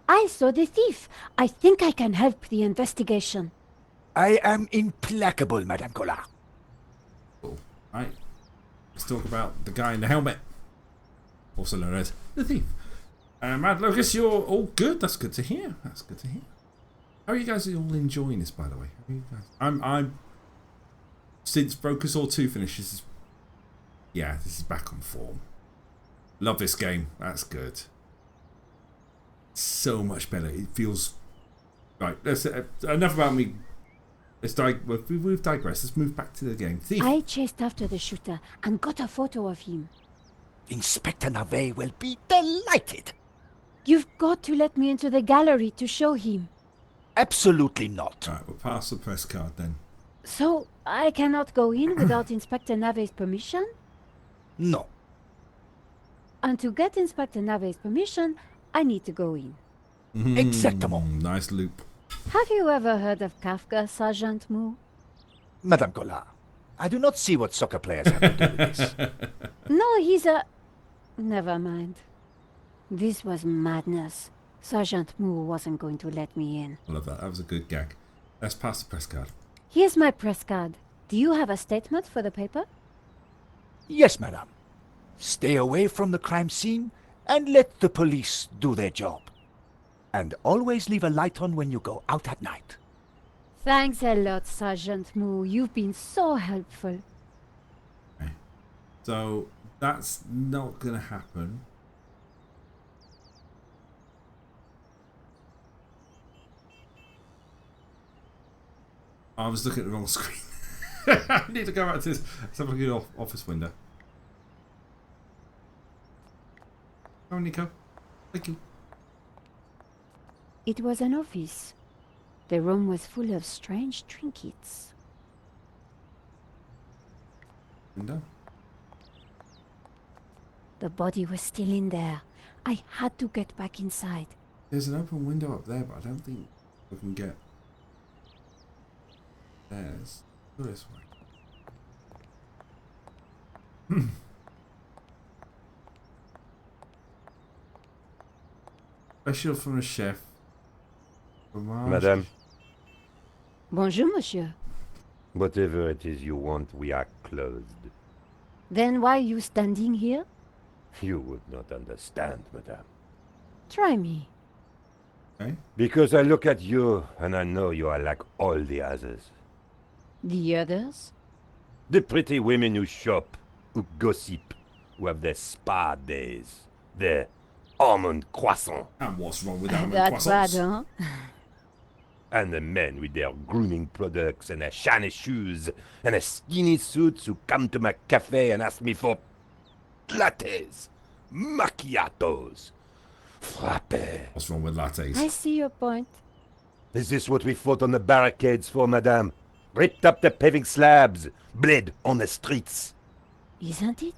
I saw the thief. I think I can help the investigation. I am implacable, Madame Collard. Cool. Right. Let's talk about the guy in the helmet. Also known as the thief. Mad Locust, you're all good. That's good to hear. That's good to hear. How are you guys all enjoying this, by the way? How are you guys? I'm since Broker Saw 2 finishes. Yeah, this is back on form. Love this game. That's good. So much better. It feels right. Let's enough about me. We've digressed. Let's move back to the game. Thief. I chased after the shooter and got a photo of him. Inspector Nave will be delighted. You've got to let me into the gallery to show him. Absolutely not. Right, we'll pass the press card then. So, I cannot go in without Inspector Nave's permission? No. And to get Inspector Nave's permission, I need to go in. Exactement. Nice loop. Have you ever heard of Kafka, Sergeant Moo? Madame Collard, I do not see what soccer players have to do with this. No, he's a... Never mind. This was madness. Sergeant Moo wasn't going to let me in. I love that. That was a good gag. Let's pass the press card. Here's my press card. Do you have a statement for the paper? Yes, madame. Stay away from the crime scene and let the police do their job. And always leave a light on when you go out at night. Thanks a lot, Sergeant Moo. You've been so helpful. Okay. So that's not gonna happen. I was looking at the wrong screen. I need to go back to this. Let's have a look at the office window. Oh, Nico. Thank you. It was an office. The room was full of strange trinkets. Window. The body was still in there. I had to get back inside. There's an open window up there, but I don't think we can get. There's. Go this way. Special from a chef. Fromage. Madame, Bonjour, monsieur. whatever it is you want, we are closed. Then why are you standing here? You would not understand, madame. Try me. Okay. Because I look at you and I know you are like all the others. The others? The pretty women who shop, who gossip, who have their spa days, their almond croissant. And what's wrong with almond That's croissants? bad, huh? And the men with their grooming products and their shiny shoes and their skinny suits who come to my cafe and ask me for lattes, macchiatos, frappe. What's wrong with lattes? I see your point. Is this what we fought on the barricades for, madame? Ripped up the paving slabs, bled on the streets. Isn't it?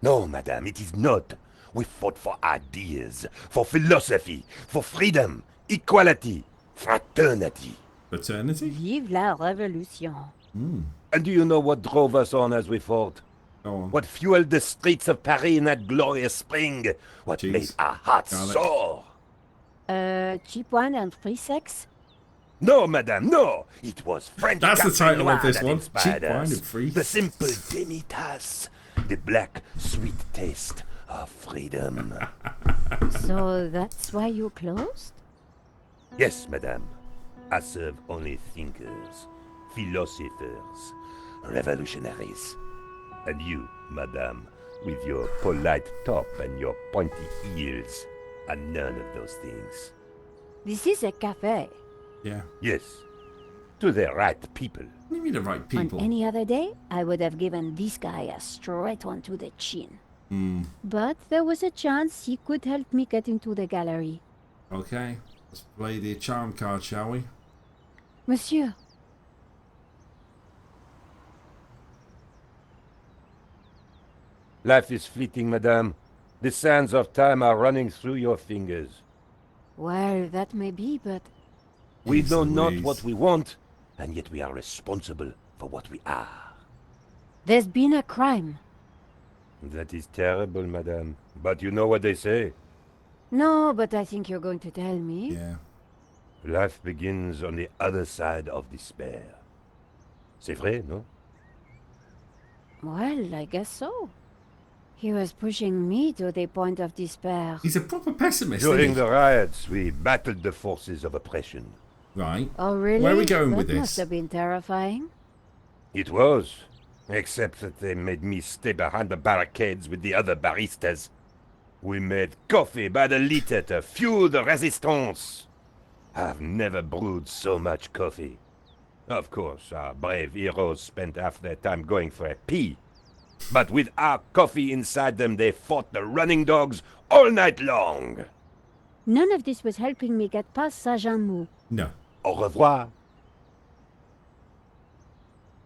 No, madame, it is not. We fought for ideas, for philosophy, for freedom, equality, fraternity. Fraternity? Vive la révolution. And do you know what drove us on as we fought? Go on. What fueled the streets of Paris in that glorious spring? What Cheese. made our hearts Garlic. soar? Cheap wine and free sex? No, madame, no! It was French That's the Café title of Noir this that one. inspired Cheap wine us. and free The sex. simple demi-tasse. The black, sweet taste of freedom. So that's why you closed? Yes, madame. I serve only thinkers, philosophers, revolutionaries. And you, madame, with your polite top and your pointy heels, are none of those things. This is a cafe. Yeah. Yes, to the right people. What do you mean the right people? On any other day, I would have given this guy a straight one to the chin. But there was a chance he could help me get into the gallery. Okay. Let's play the charm card, shall we? Monsieur, Life is fleeting, madame. The sands of time are running through your fingers. well, that may be, but We Jeez know not Louise. what we want, and yet we are responsible for what we are. there's been a crime. That is terrible, madame. But you know what they say. No, but I think you're going to tell me. Yeah. Life begins on the other side of despair. C'est vrai, no? Well, I guess so. He was pushing me to the point of despair. He's a proper pessimist, During isn't the riots, we battled the forces of oppression. he? Right. Oh, really? Where are we going that with this? Must have been terrifying. It was, except that they made me stay behind the barricades with the other baristas. We made coffee by the liter to fuel the resistance. I've never brewed so much coffee. Of course, our brave heroes spent half their time going for a pee. But with our coffee inside them, they fought the running dogs all night long. None of this was helping me get past Saint-Jean-Mou. No. Au revoir.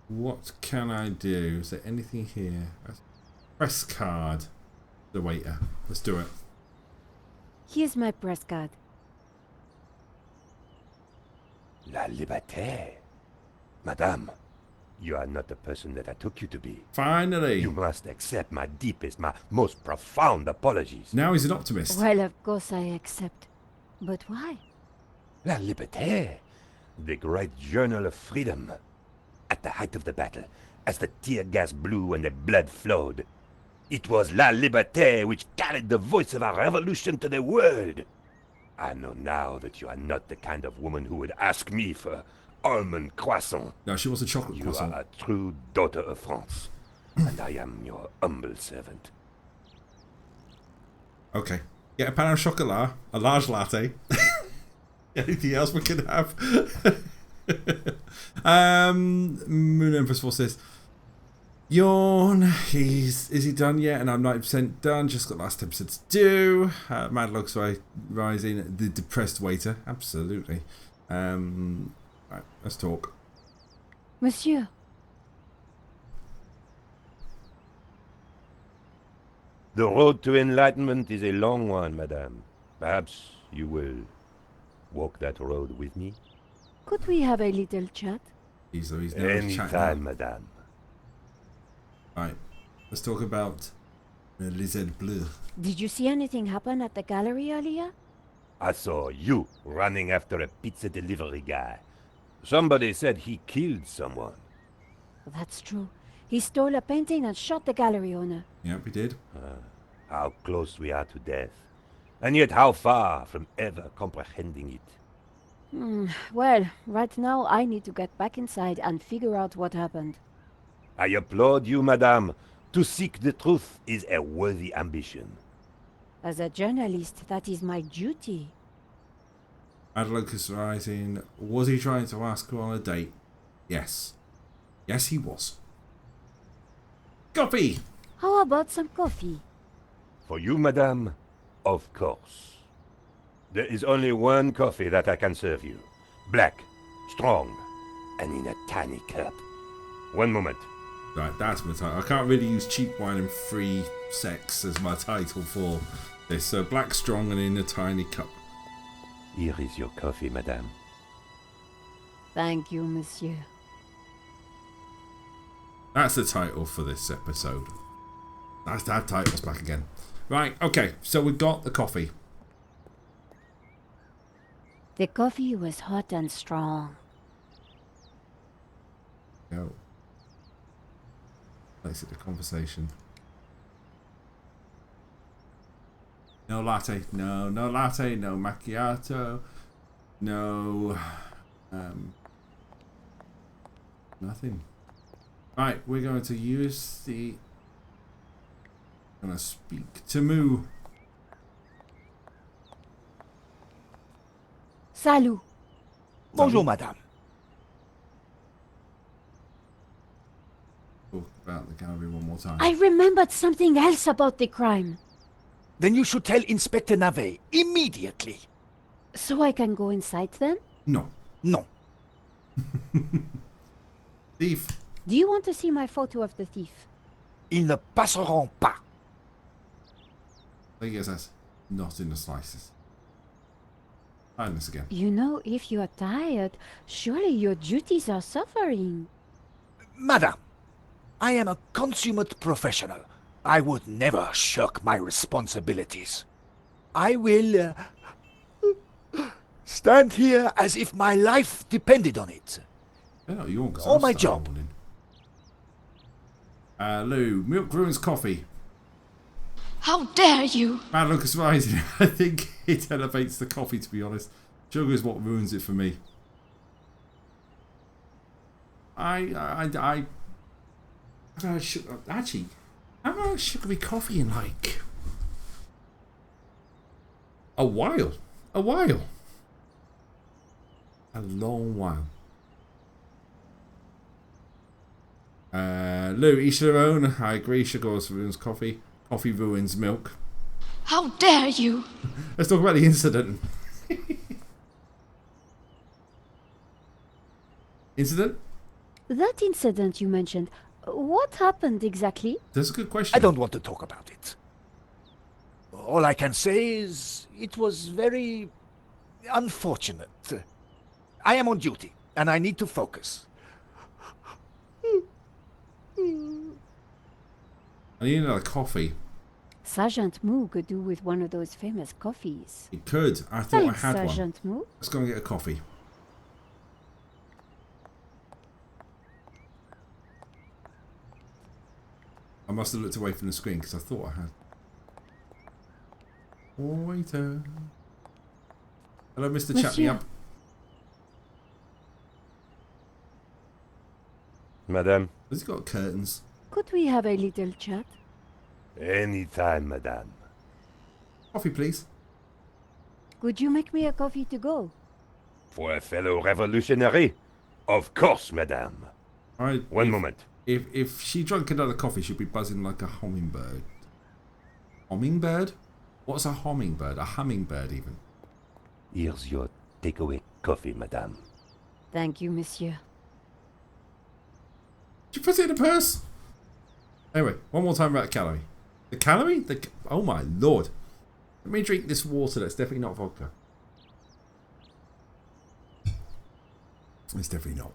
What can I do? Is there anything here? A press card. The waiter. Let's do it. Here's my press card. La liberté. Madame, you are not the person that I took you to be. Finally. You must accept my deepest, my most profound apologies. Now he's an optimist. Well, of course I accept. But why? La Liberté, the great journal of freedom. At the height of the battle, as the tear gas blew and the blood flowed, it was La Liberté which carried the voice of our revolution to the world. I know now that you are not the kind of woman who would ask me for almond croissant. No, she was a chocolate You croissant. are a true daughter of France, and I am your humble servant. Okay. Get a pan au chocolat, a large latte. Anything else we can have? Moon Empress Force says, yawn. Is he done yet? And I'm 90% done. Just got last 10% to do. Mad Log's rising. The depressed waiter. Absolutely. Right, let's talk. Monsieur, The road to enlightenment is a long one, madame. Perhaps you will walk that road with me? could we have a little chat? He's now chatting Anytime, now. madame. Right. Let's talk about Les Ailes Bleues. Did you see anything happen at the gallery earlier? I saw you running after a pizza delivery guy. Somebody said he killed someone. That's true. He stole a painting and shot the gallery owner. Yep, we did. How close we are to death. And yet how far from ever comprehending it. Well, right now I need to get back inside and figure out what happened. I applaud you, madame. To seek the truth is a worthy ambition. As a journalist, that is my duty. Ad Locust Rising. Was he trying to ask her on a date? Yes. Yes, he was. Coffee! How about some coffee? For you, madame, of course. There is only one coffee that I can serve you. Black, strong, and in a tiny cup. One moment. Right, that's my title. I can't really use cheap wine and free sex as my title for this. So black, strong, and in a tiny cup. Here is your coffee, madame. Thank you, monsieur. That's the title for this episode. That's that title's back again. Right, okay, so we got the coffee. The coffee was hot and strong. Go. Let's hit the conversation. No latte, no latte, no macchiato, no, nothing. Right, we're going to use the, I'm going to speak to Moo. Salut. Bonjour, madame. Talk about the gallery one more time. I remembered something else about the crime. Then you should tell Inspector Navet immediately. So I can go inside then? No. No. Thief. Do you want to see my photo of the thief? Ils ne passeront pas. I guess that's not in the slices. Kindness again. You know, if you are tired, surely your duties are suffering. Madame, I am a consummate professional. I would never shirk my responsibilities. I will stand here as if my life depended on it. Yeah, you want Or my job. Lou, milk ruins coffee. How dare you? Bad Lucas Rising. I think it elevates the coffee, to be honest. Sugar is what ruins it for me. I've had actually, I haven't had sugary coffee in like a while. A while. A long while. Lou, each their own. I agree, sugar also ruins coffee. Coffee ruins milk. How dare you? Let's talk about the incident. Incident? That incident you mentioned, what happened exactly? That's a good question. I don't want to talk about it. All I can say is it was very unfortunate. I am on duty, and I need to focus. I need another coffee. Sergeant Moo could do with one of those famous coffees. It could. I thought Thanks, I had Sergeant one. Moo. Let's go and get a coffee. I must have looked away from the screen because I thought I had. Waiter. Hello, Mr. Chatney Monsieur. Up. Madame? Has he got curtains? Could we have a little chat? Anytime, madame. Coffee, please. Could you make me a coffee to go? For a fellow revolutionary? Of course, madame. One moment. If she drank another coffee, she'd be buzzing like a hummingbird. Hummingbird? What's a hummingbird? A hummingbird, even. Here's your takeaway coffee, madame. Thank you, monsieur. Did you put it in a purse? Anyway, one more time about the calorie. The calorie? Oh my lord. Let me drink this water that's definitely not vodka. It's definitely not.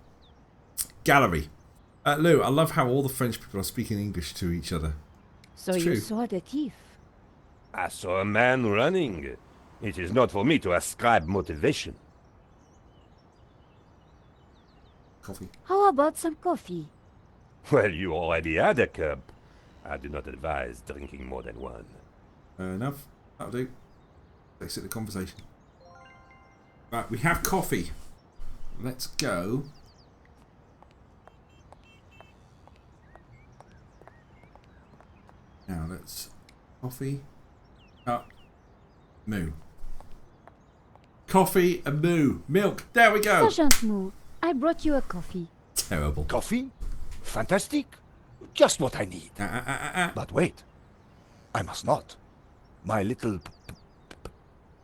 Gallery. Lou, I love how all the French people are speaking English to each other. So It's you true. saw the thief? I saw a man running. It is not for me to ascribe motivation. Coffee. How about some coffee? Well, you already had a cup. I do not advise drinking more than one. Fair enough. That'll do. Exit the conversation. Right, we have coffee. Let's go. Now let's coffee up. Moo. Coffee and moo. Milk. There we go. Sergeant Moo, I brought you a coffee. Terrible. Coffee? Fantastic. Just what I need. But wait. I must not. My little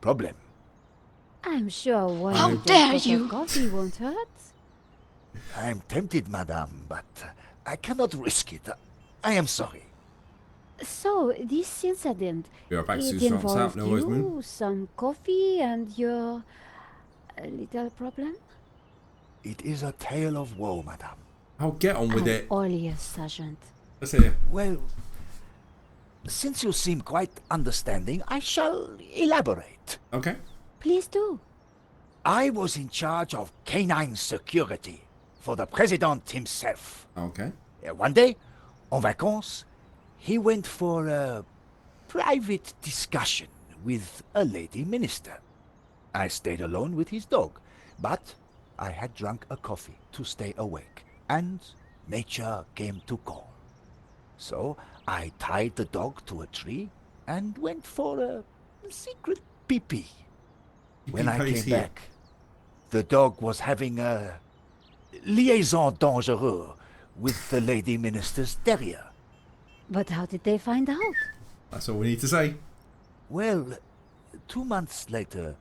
problem. I'm sure one How little dare cup you. of coffee won't hurt. I am tempted, madame, but I cannot risk it. I am sorry. So, this incident, You're back to it starts involved out, no worries, you, Moon. some coffee, and your little problem? It is a tale of woe, madame. I'll get on with I'm it. all ears, Sergeant. Let's hear. Well, since you seem quite understanding, I shall elaborate. Okay. Please do. I was in charge of canine security for the president himself. Okay. One day, en vacances, he went for a private discussion with a lady minister. I stayed alone with his dog, but I had drunk a coffee to stay awake, and nature came to call. So I tied the dog to a tree and went for a secret pee-pee. When I came back, the dog was having a liaison dangereuse with the lady minister's terrier. But how did they find out? That's all we need to say. Well, 2 months later,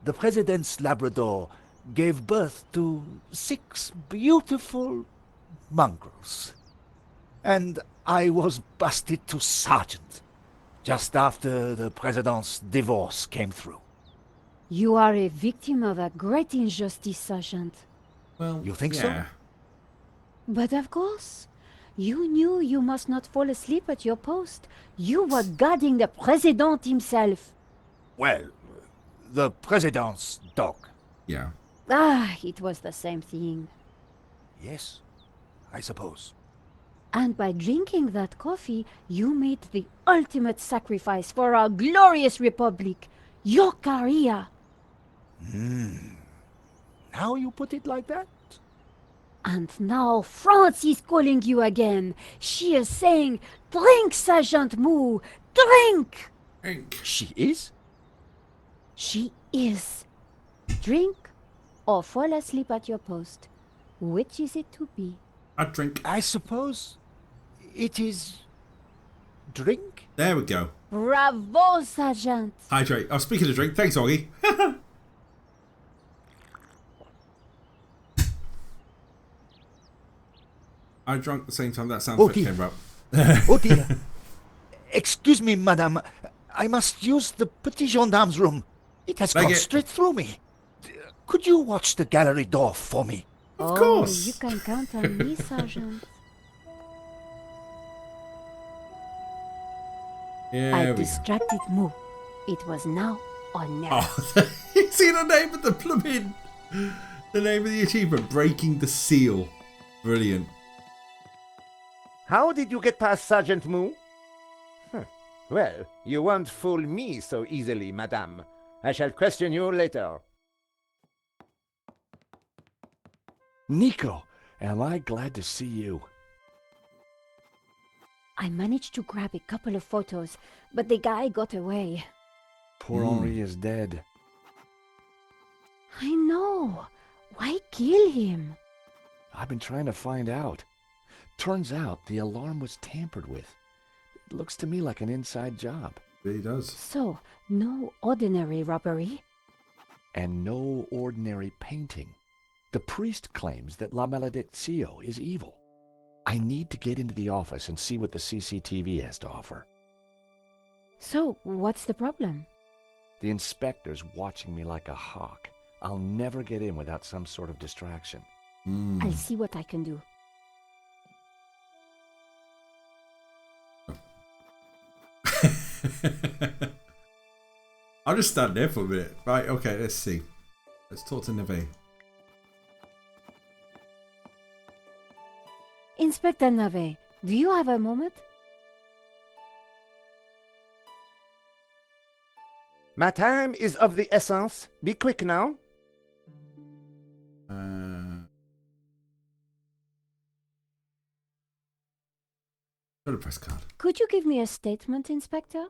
the president's Labrador gave birth to 6 beautiful mongrels. And I was busted to sergeant just after the president's divorce came through. You are a victim of a great injustice, Sergeant. Well, You think so? yeah. But of course, you knew you must not fall asleep at your post. You were guarding the president himself. Well, the president's dog. Yeah. Ah, it was the same thing. Yes, I suppose. And by drinking that coffee, you made the ultimate sacrifice for our glorious republic, your career. Now you put it like that? And now France is calling you again. She is saying, drink, Sergeant Moo, drink! She is? She is. Drink or fall asleep at your post. Which is it to be? I drink. I suppose it is drink? There we go. Bravo, Sergeant. Hydrate. Oh, speaking of drink, thanks, Augie. I drank at the same time that sound effect came out. Oh dear. Excuse me, madame. I must use the petit gendarme's room. It has gone straight through me. Could you watch the gallery door for me? Of course. You can count on me, Sergeant. I distracted Moo. It was now or never. Oh, you see the name of the plumbing? The name of the achievement, breaking the seal. Brilliant. How did you get past Sergeant Moo? Well, you won't fool me so easily, madame. I shall question you later. Nico, am I glad to see you. I managed to grab a couple of photos, but the guy got away. Poor Henri is dead. I know. Why kill him? I've been trying to find out. Turns out the alarm was tampered with. It looks to me like an inside job. It really does. So, no ordinary robbery? And no ordinary painting. The priest claims that La Maledictio is evil. I need to get into the office and see what the CCTV has to offer. So, what's the problem? The inspector's watching me like a hawk. I'll never get in without some sort of distraction. I'll see what I can do. I'll just stand there for a minute. Right, okay, let's see. Let's talk to Neve. Inspector Nave, do you have a moment? My time is of the essence. Be quick now. Got a press card. Could you give me a statement, Inspector?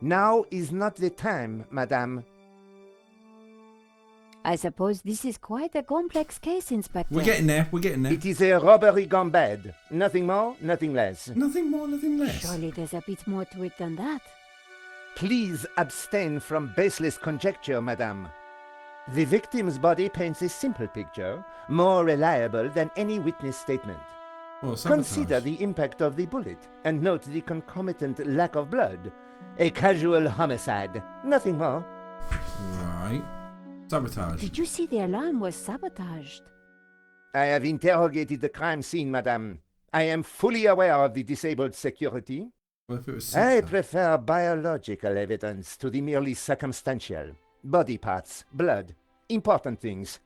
Now is not the time, madame. I suppose this is quite a complex case, Inspector. We're getting there. We're getting there. It is a robbery gone bad. Nothing more, nothing less. Nothing more, nothing less. Surely there's a bit more to it than that. Please abstain from baseless conjecture, madame. The victim's body paints a simple picture, more reliable than any witness statement. Well, sabotage. Consider the impact of the bullet, and note the concomitant lack of blood. A casual homicide, nothing more. Right. Sabotage. Did you see the alarm was sabotaged? I have interrogated the crime scene, madame. I am fully aware of the disabled security. What if it was I sensor? prefer biological evidence to the merely circumstantial. Body parts, blood, important things.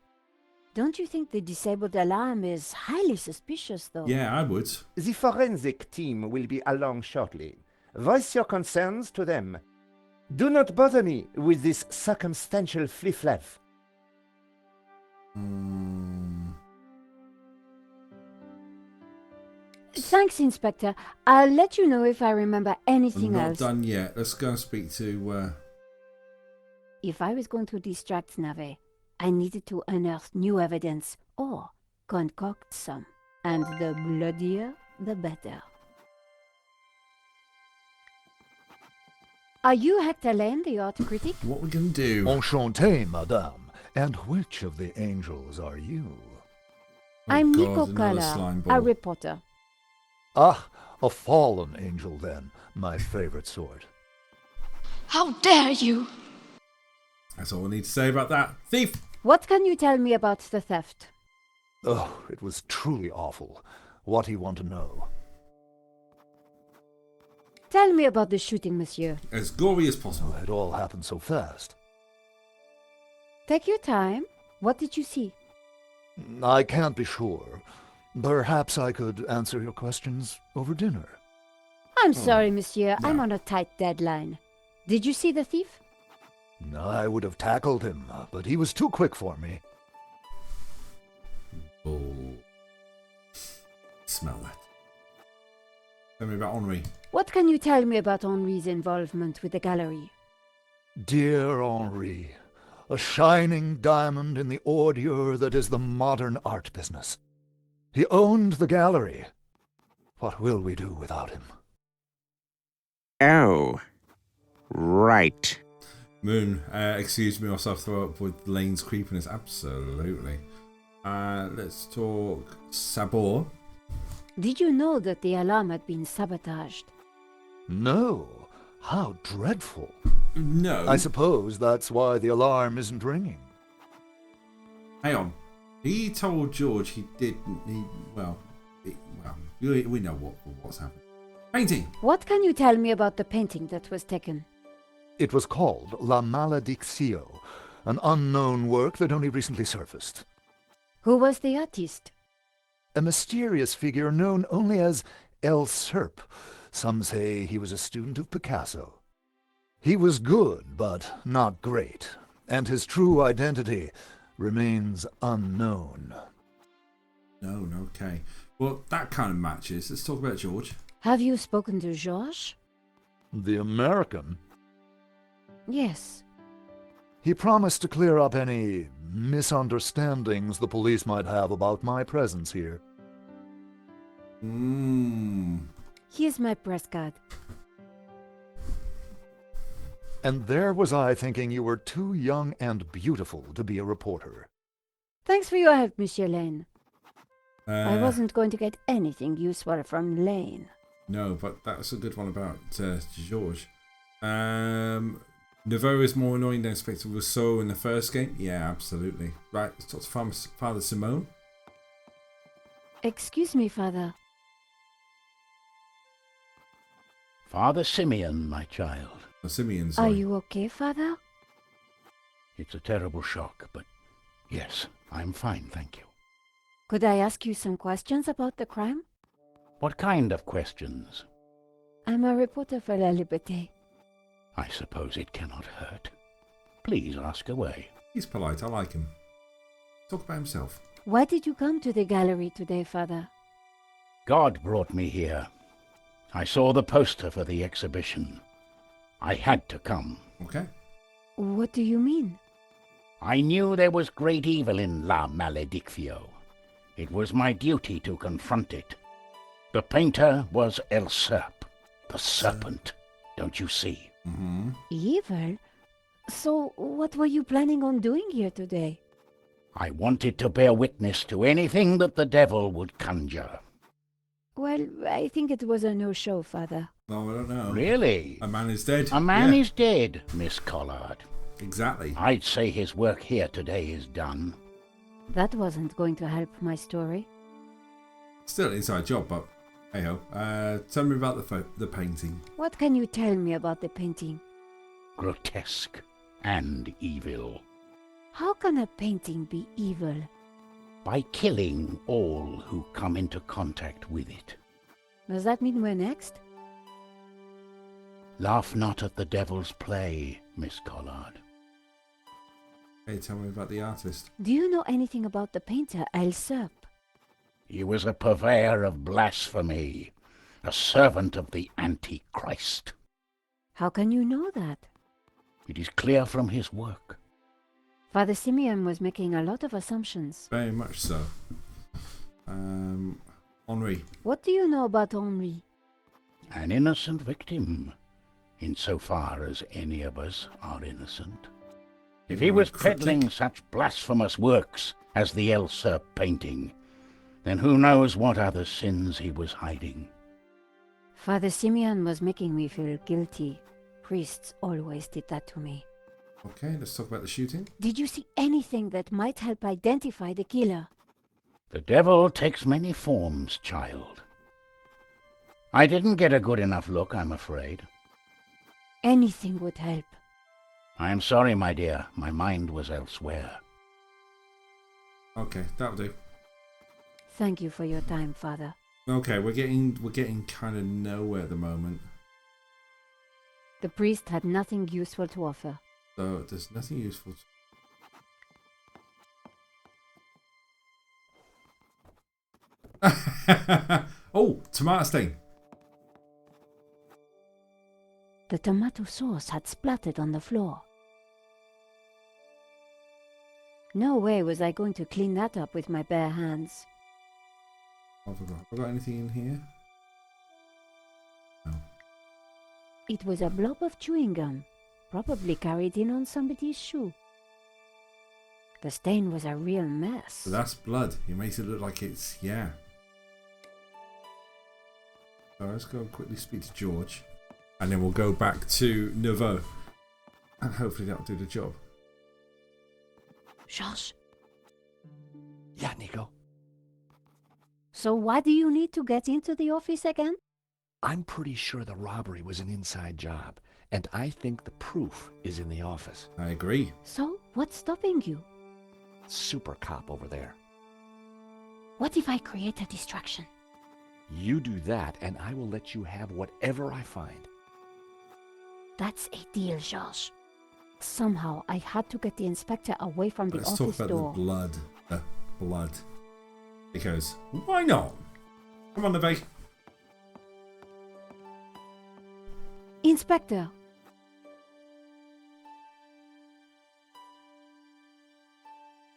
Don't you think the disabled alarm is highly suspicious, though? Yeah, I would. The forensic team will be along shortly. Voice your concerns to them. Do not bother me with this circumstantial fliff-flaff. Thanks, Inspector. I'll let you know if I remember anything I'm not else. done yet. Let's go and speak to... If I was going to distract Nave, I needed to unearth new evidence or concoct some. And the bloodier, the better. Are you Hector Lane, the art critic? What are we going to do? Enchanté, madame. And which of the angels are you? I'm God, Nico another Kala, slime a ball. reporter. Ah, a fallen angel then. My favorite sort. How dare you! That's all I need to say about that. Thief! What can you tell me about the theft? Oh, it was truly awful. What do you want to know? Tell me about the shooting, monsieur. As gory as possible. It all happened so fast. Take your time. What did you see? I can't be sure. Perhaps I could answer your questions over dinner. I'm sorry, monsieur. I'm on a tight deadline. Did you see the thief? I would have tackled him, but he was too quick for me. Oh. Smell that. Tell me about Henri. What can you tell me about Henri's involvement with the gallery? Dear Henri, a shining diamond in the ordure that is the modern art business. He owned the gallery. What will we do without him? Oh, right. Moon, excuse me whilst I throw up with Lane's creepiness. Absolutely. Let's talk Sabor. Did you know that the alarm had been sabotaged? No. How dreadful. No. I suppose that's why the alarm isn't ringing. Hang on. He told George he didn't. We know what's happened. Painting. What can you tell me about the painting that was taken? It was called La Malediccio, an unknown work that only recently surfaced. Who was the artist? A mysterious figure known only as El Serp. Some say he was a student of Picasso. He was good, but not great, and his true identity remains unknown. No, okay. Well, that kind of matches. Let's talk about George. Have you spoken to Georges? The American? Yes. He promised to clear up any misunderstandings the police might have about my presence here. Here's my press card. And there was I thinking you were too young and beautiful to be a reporter. Thanks for your help, Monsieur Lane. I wasn't going to get anything useful from Lane. No, but that's a good one about George. Neveu is more annoying than Inspector Rousseau in the first game? Yeah, absolutely. Right, let's talk to Father Simone. Excuse me, Father. Father Simeon, my child. Simeon, Are you okay, Father? It's a terrible shock, but yes, I'm fine, thank you. Could I ask you some questions about the crime? What kind of questions? I'm a reporter for La Liberté. I suppose it cannot hurt. Please ask away. He's polite, I like him. Talk about himself. Why did you come to the gallery today, Father? God brought me here. I saw the poster for the exhibition. I had to come. Okay. What do you mean? I knew there was great evil in La Maledictio. It was my duty to confront it. The painter was El Serp, the serpent, don't you see? Mm-hmm. Evil? So, what were you planning on doing here today? I wanted to bear witness to anything that the devil would conjure. Well, I think it was a no-show, Father. No, I don't know. Really? A man is dead. A man is dead, Miss Collard. Exactly. I'd say his work here today is done. That wasn't going to help my story. Still an inside job, but hey-ho. Tell me about the painting. What can you tell me about the painting? Grotesque and evil. How can a painting be evil? By killing all who come into contact with it. Does that mean we're next? Laugh not at the devil's play, Miss Collard. Hey, tell me about the artist. Do you know anything about the painter, El Serp? He was a purveyor of blasphemy, a servant of the Antichrist. How can you know that? It is clear from his work. Father Simeon was making a lot of assumptions. Very much so. Henri. What do you know about Henri? An innocent victim, insofar as any of us are innocent. If he was peddling such blasphemous works as the El Serp painting, then who knows what other sins he was hiding. Father Simeon was making me feel guilty. Priests always did that to me. Okay, let's talk about the shooting. Did you see anything that might help identify the killer? The devil takes many forms, child. I didn't get a good enough look, I'm afraid. Anything would help. I am sorry, my dear. My mind was elsewhere. Okay, that'll do. Thank you for your time, Father. Okay, we're getting kind of nowhere at the moment. The priest had nothing useful to offer. So there's nothing useful. Oh, tomato stain. The tomato sauce had splattered on the floor. No way was I going to clean that up with my bare hands. Have I got anything in here? No. It was a blob of chewing gum, probably carried in on somebody's shoe. The stain was a real mess. So that's blood. It makes it look like it's, yeah. So let's go and quickly speak to George. And then we'll go back to Nouveau. And hopefully that'll do the job. Josh. Yeah, Nico. So why do you need to get into the office again? I'm pretty sure the robbery was an inside job, and I think the proof is in the office. I agree. So, what's stopping you? Super cop over there. What if I create a distraction? You do that, and I will let you have whatever I find. That's a deal, Josh. Somehow, I had to get the inspector away from the Let's office talk about door. the blood. The blood. Because, why not? Come on, Neve. Inspector.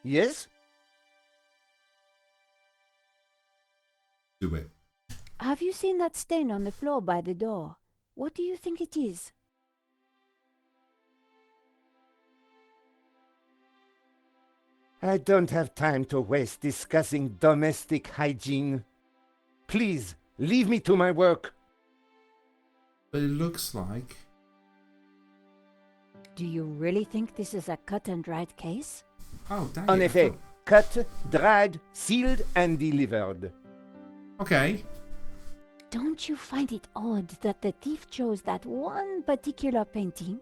Yes? Do it. Have you seen that stain on the floor by the door? What do you think it is? I don't have time to waste discussing domestic hygiene. Please, leave me to my work. But it looks like... Do you really think this is a cut and dried case? Oh, dang En it. effet, cut, dried, sealed, and delivered. Okay. Don't you find it odd that the thief chose that one particular painting?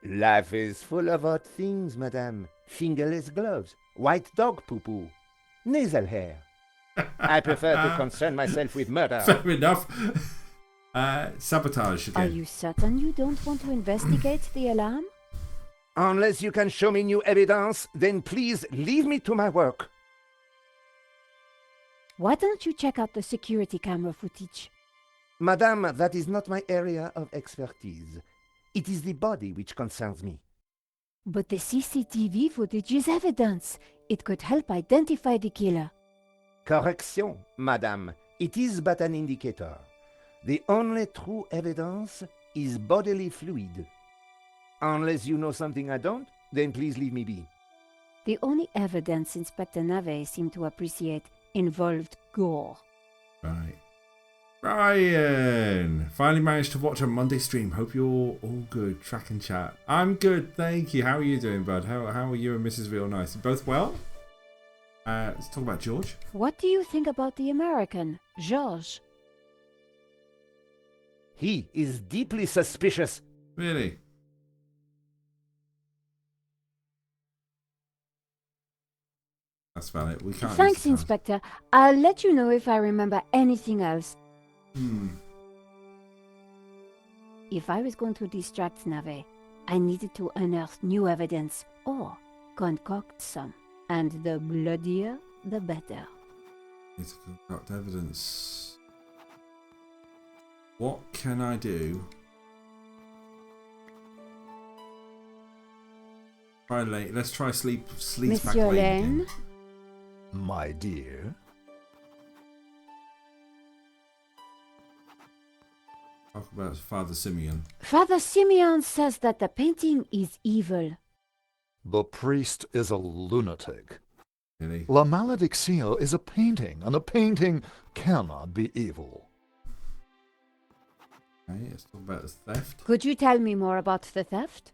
Life is full of odd things, madame. Fingerless gloves, white dog poo-poo, nasal hair. I prefer to concern myself with murder. Fair enough. Sabotage again. Are you certain you don't want to investigate the alarm? Unless you can show me new evidence, then please leave me to my work. Why don't you check out the security camera footage? Madame, that is not my area of expertise. It is the body which concerns me. But the CCTV footage is evidence. It could help identify the killer. Correction, madame. It is but an indicator. The only true evidence is bodily fluid. Unless you know something I don't, then please leave me be. The only evidence Inspector Nave seemed to appreciate involved gore. Right. Ryan! Finally managed to watch a Monday stream. Hope you're all good. Track and chat. I'm good, thank you. How are you doing, bud? How are you and Mrs. Real Nice? You both well? Let's talk about George. What do you think about the American, George? He is deeply suspicious. Really? That's valid. We can't. Thanks, Inspector. I'll let you know if I remember anything else. If I was going to distract Nave, I needed to unearth new evidence or concoct some. And the bloodier, the better. Need to concoct evidence. What can I do? Try late. Let's try sleep back Monsieur late Lane? again. My dear. Talk about Father Simeon. Father Simeon says that the painting is evil. The priest is a lunatic. Really? La Maledicción is a painting, and a painting cannot be evil. Okay, let's talk about the theft. Could you tell me more about the theft?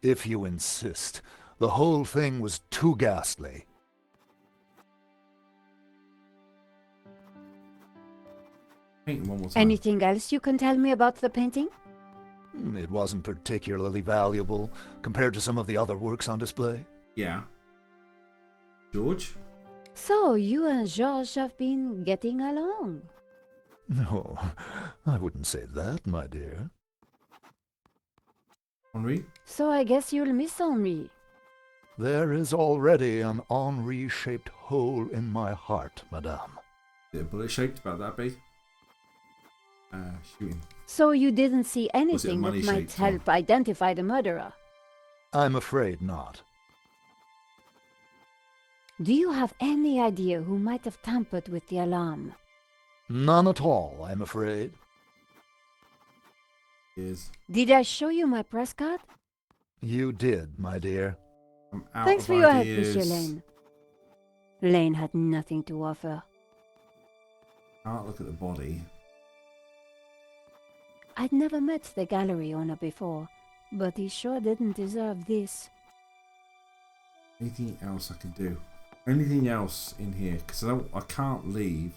If you insist. The whole thing was too ghastly. Paint one more time. Anything else you can tell me about the painting? It wasn't particularly valuable compared to some of the other works on display. Yeah. George? So you and George have been getting along. No, I wouldn't say that, my dear. Henri? So I guess you'll miss Henri. There is already an Henri-shaped hole in my heart, madame. Is it bullet-shaped? About that big? Shooting. So you didn't see Was it anything that might money-shaped or- help identify the murderer? I'm afraid not. Do you have any idea who might have tampered with the alarm? None at all, I'm afraid. Is. Did I show you my press card? You did, my dear. I'm out Thanks of for your help, ideas. Monsieur Lane. Lane had nothing to offer. Can't look at the body. I'd never met the gallery owner before, but he sure didn't deserve this. Anything else I can do? Anything else in here? Because I can't leave.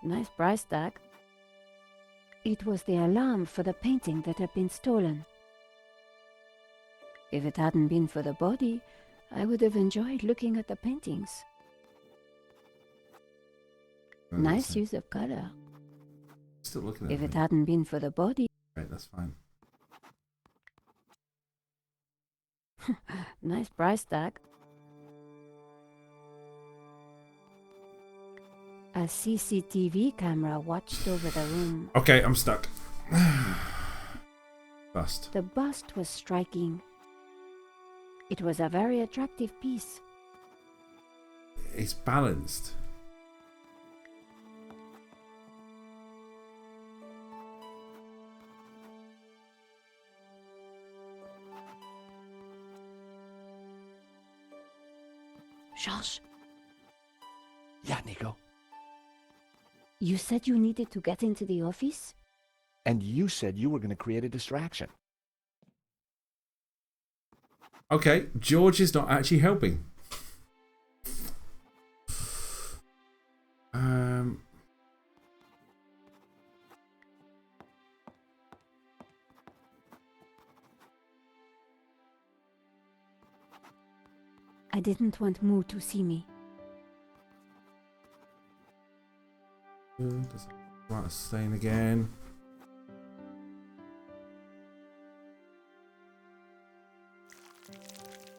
Nice price tag. It was the alarm for the painting that had been stolen. If it hadn't been for the body, I would have enjoyed looking at the paintings. Nice use of color. Still looking at If me. it hadn't been for the body... Right, that's fine. Nice price tag. A CCTV camera watched over the room. Okay, I'm stuck. Bust. The bust was striking. It was a very attractive piece. It's balanced. Georges, Yeah, Nico. you said you needed to get into the office? And you said you were going to create a distraction. Okay, George is not actually helping. I didn't want Moo to see me. Does it want to stain again?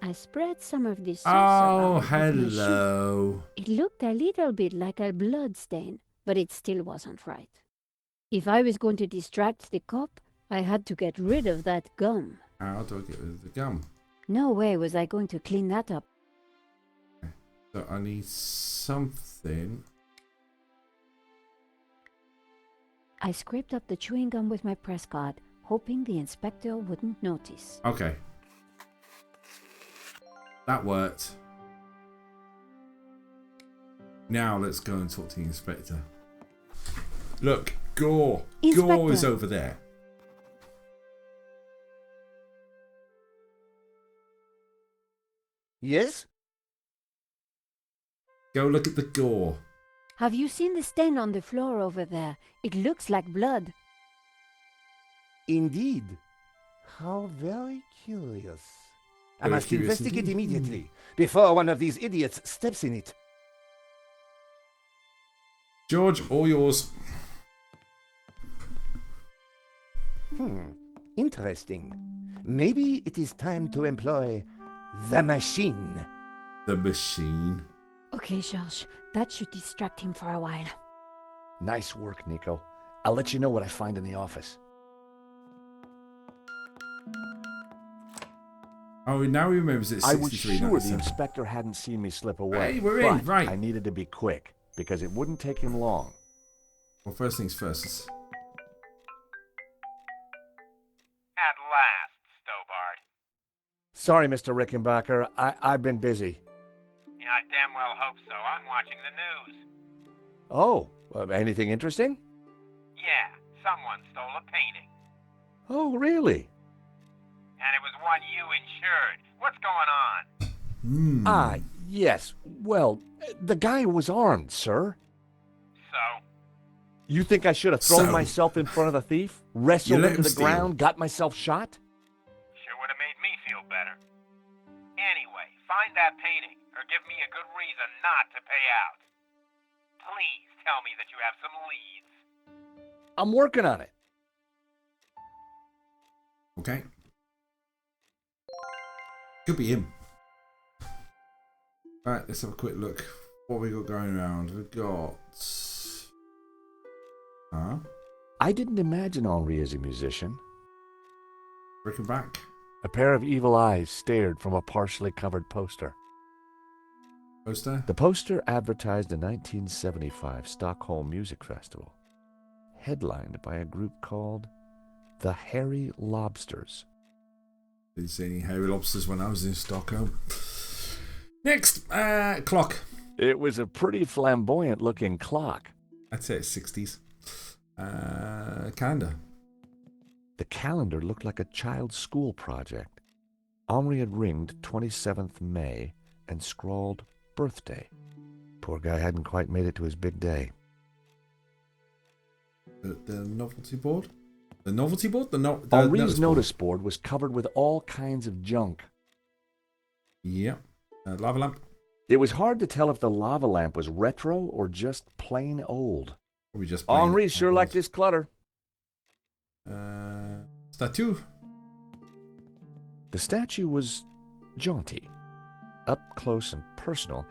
I spread some of this sauce Oh, around with my shoe. hello. It looked a little bit like a blood stain, but it still wasn't right. If I was going to distract the cop, I had to get rid of that gum. How do I get rid of the gum? No way was I going to clean that up. So I need something. I scraped up the chewing gum with my press card, hoping the inspector wouldn't notice. Okay. That worked. Now let's go and talk to the inspector. Look, Gore. Gore is over there. Yes? Go look at the gore. Have you seen the stain on the floor over there? It looks like blood. Indeed. How very curious. I Very must curious investigate indeed. immediately, before one of these idiots steps in it. George, all yours. Interesting. Maybe it is time to employ the machine. The machine. Okay, George, that should distract him for a while. Nice work, Nico. I'll let you know what I find in the office. Oh, now he remembers it's 63. I was sure the 97. inspector hadn't seen me slip away. Hey, we're in, but right. I needed to be quick, because it wouldn't take him long. Well, first things first. At last, Stobart. Sorry, Mr. Rickenbacker. I've been busy. Yeah, I damn well hope so. I'm watching the news. Oh, anything interesting? Yeah, someone stole a painting. Oh, really? And it was one you insured. What's going on? Ah, yes. Well, the guy was armed, sir. So? You think I should have thrown myself in front of the thief, wrestled let him him to the steal. ground, got myself shot? Sure would have made me feel better. Anyway, find that painting, or give me a good reason not to pay out. Please tell me that you have some leads. I'm working on it. Okay. Could be him. Right, let's have a quick look. What we got going around? We've got... Huh? I didn't imagine Henri as a musician. Rickenback. A pair of evil eyes stared from a partially covered poster. Poster? The poster advertised the 1975 Stockholm Music Festival, headlined by a group called the Hairy Lobsters. Didn't see any hairy lobsters when I was in Stockholm. Next, clock. It was a pretty flamboyant looking clock. I'd say it's 60s. Calendar. The calendar looked like a child's school project. Henri had ringed 27th May and scrawled birthday. Poor guy hadn't quite made it to his big day. The novelty board? The novelty board? The Henri's notice board was covered with all kinds of junk. Yep. Lava lamp. It was hard to tell if the lava lamp was retro or just plain old. Probably just Henri sure liked his clutter. Statue. The statue was jaunty. Up close and personal,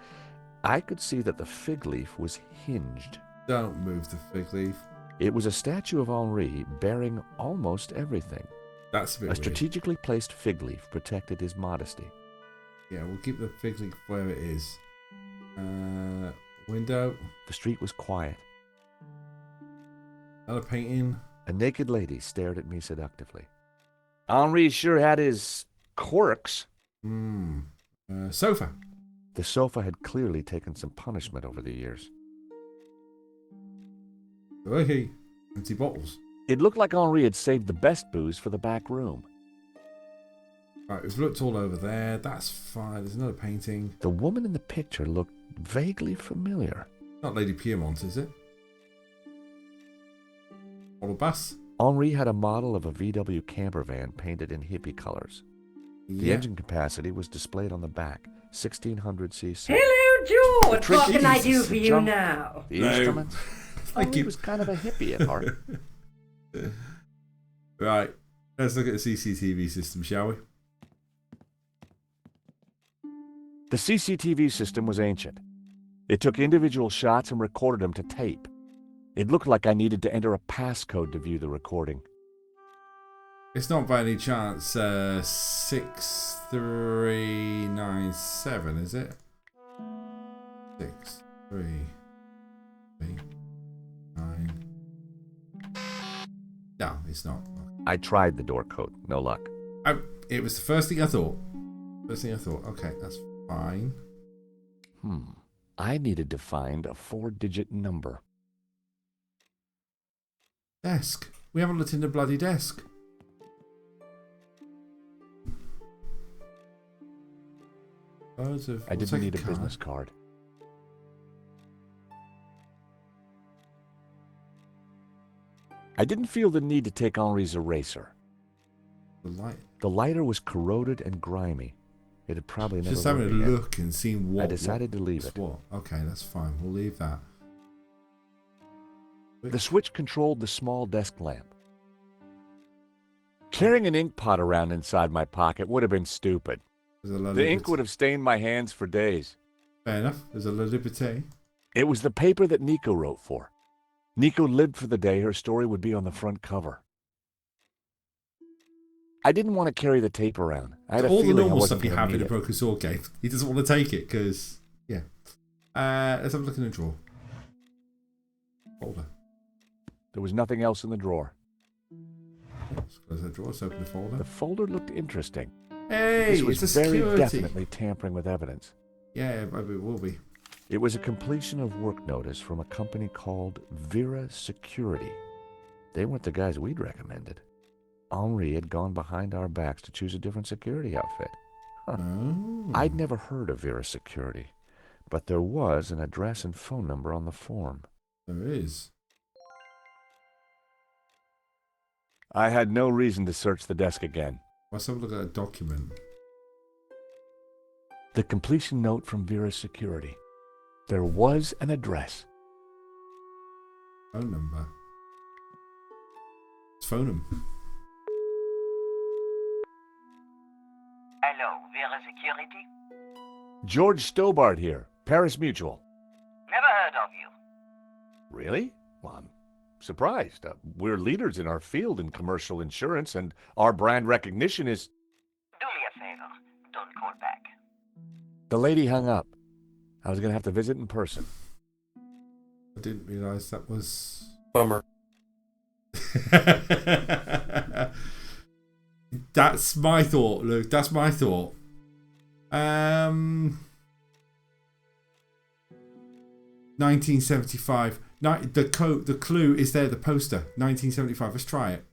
I could see that the fig leaf was hinged. Don't move the fig leaf. It was a statue of Henri bearing almost everything. That's a bit A strategically placed fig leaf protected his modesty. Yeah, we'll keep the fig leaf where it is. Window. The street was quiet. Another painting. A naked lady stared at me seductively. Henri sure had his quirks. Sofa. The sofa had clearly taken some punishment over the years. Hey, empty bottles. It looked like Henri had saved the best booze for the back room. Right, we've looked all over there. That's fine. There's another painting. The woman in the picture looked vaguely familiar. Not Lady Piermont, is it? Model bus. Henri had a model of a VW camper van painted in hippie colors. The engine capacity was displayed on the back, 1600 cc. Hello, George. What can I do for you now? The instruments. Henri was kind of a hippie at heart. Right, let's look at the CCTV system, shall we? The CCTV system was ancient. It took individual shots and recorded them to tape. It looked like I needed to enter a passcode to view the recording. It's not by any chance 6397, is it? 6339. No, it's not. I tried the door code. No luck. It was the first thing I thought. Okay, that's fine. I needed to find a 4-digit number. Desk. We haven't looked in the bloody desk. I didn't need a business card. I didn't feel the need to take Henri's eraser. The lighter was corroded and grimy. It had probably never Just having a worked again. look and seeing what. I decided to leave it. What? Okay, that's fine. We'll leave that. The switch controlled the small desk lamp. Carrying an ink pot around inside my pocket would have been stupid. The ink would have stained my hands for days. Fair enough. There's a La Liberté. It was the paper that Nico wrote for. Nico lived for the day her story would be on the front cover. I didn't want to carry the tape around. I had all a the feeling normal I wasn't stuff you gonna have in need a it. broken sword game. He doesn't want to take it because, yeah. Let's have a look in the drawer. Folder. There was nothing else in the drawer. Let's close that drawer. Let's open the folder. The folder looked interesting. Hey, this was it's a very security. definitely tampering with evidence. Yeah, maybe it will be. It was a completion of work notice from a company called Vera Security. They weren't the guys we'd recommended. Henri had gone behind our backs to choose a different security outfit. Huh. Oh. I'd never heard of Vera Security, but there was an address and phone number on the form. There is. I had no reason to search the desk again. Let's have a look at a document. The completion note from Vera Security. There was an address. Phone number. Let's phone him. Hello, Vera Security? George Stobart here, Paris Mutual. Never heard of you. Really? Well, I'm surprised. We're leaders in our field in commercial insurance, and our brand recognition is... Do me a favor. Don't call back. The lady hung up. I was going to have to visit in person. I didn't realise that was... Bummer. That's my thought, Luke. That's my thought. 1975. The clue is there, the poster. 1975. Let's try it.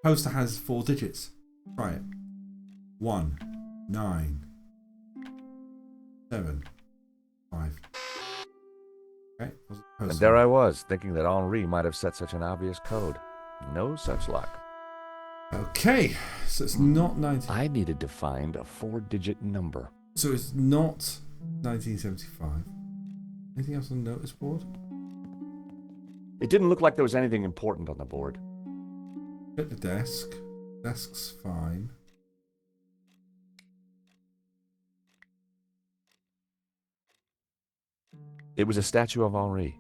Poster has 4 digits. Try it. 1, 9, 7, 5. Okay. And there I was, thinking that Henri might have set such an obvious code. No such luck. Okay, so it's not 19... I needed to find a 4-digit number. So it's not 1975. Anything else on the notice board? It didn't look like there was anything important on the board. At the desk. Desk's fine. It was a statue of Henri.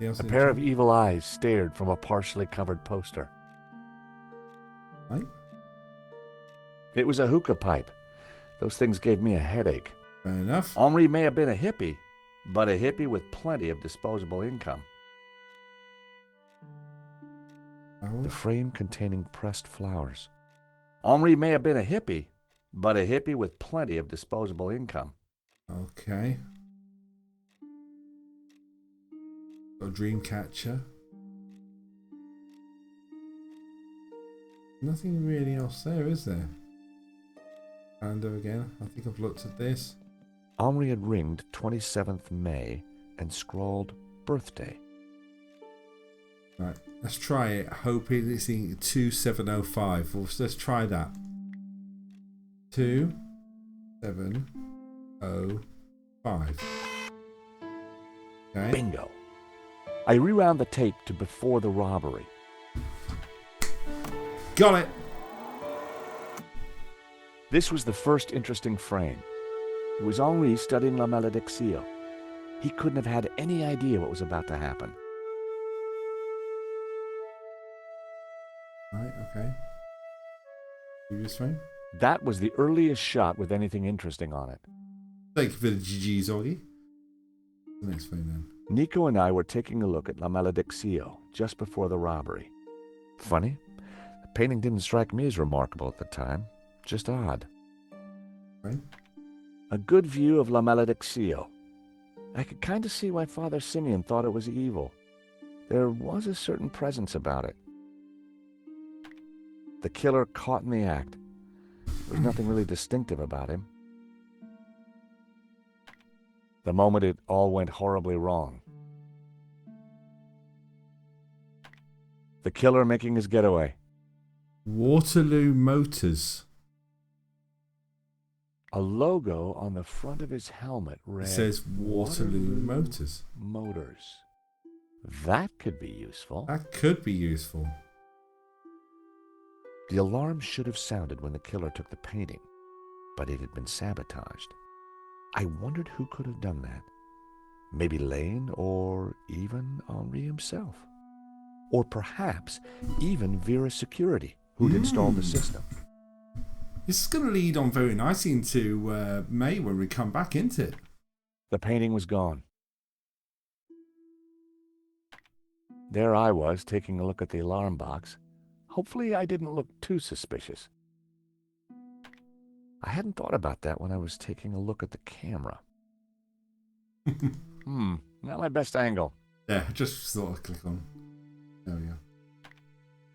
A pair of evil eyes stared from a partially covered poster. Right? It was a hookah pipe. Those things gave me a headache. Fair enough. Henri may have been a hippie, but a hippie with plenty of disposable income. The frame containing pressed flowers. Henri may have been a hippie, but a hippie with plenty of disposable income. Okay. Got a dream catcher. Nothing really else there, is there? Calendar again. I think I've looked at this. Henri had ringed 27th May and scrawled birthday. Right, let's try it. Hoping it's in 2705. Well, let's try that. 2705. Okay. Bingo. I rewound the tape to before the robbery. Got it. This was the first interesting frame. It was Henri studying La Malédiction. He couldn't have had any idea what was about to happen. Right, okay. Previous frame. That was the earliest shot with anything interesting on it. Thank you for the GG's, Augie. The next frame then. Nico and I were taking a look at La Malédiction just before the robbery. Funny, the painting didn't strike me as remarkable at the time, just odd. Right. A good view of La Malédiction. I could kind of see why Father Simeon thought it was evil. There was a certain presence about it. The killer caught in the act. There was nothing really distinctive about him. The moment it all went horribly wrong. The killer making his getaway. Waterloo Motors. A logo on the front of his helmet read... It says Waterloo Motors. Motors. That could be useful. That could be useful. The alarm should have sounded when the killer took the painting, but it had been sabotaged. I wondered who could have done that. Maybe Lane, or even Henri himself. Or perhaps even Vera Security, who'd installed the system. This is going to lead on very nicely into May when we come back into it. The painting was gone. There I was, taking a look at the alarm box. Hopefully I didn't look too suspicious. I hadn't thought about that when I was taking a look at the camera. Not my best angle. Yeah, just sort of click on. There we go.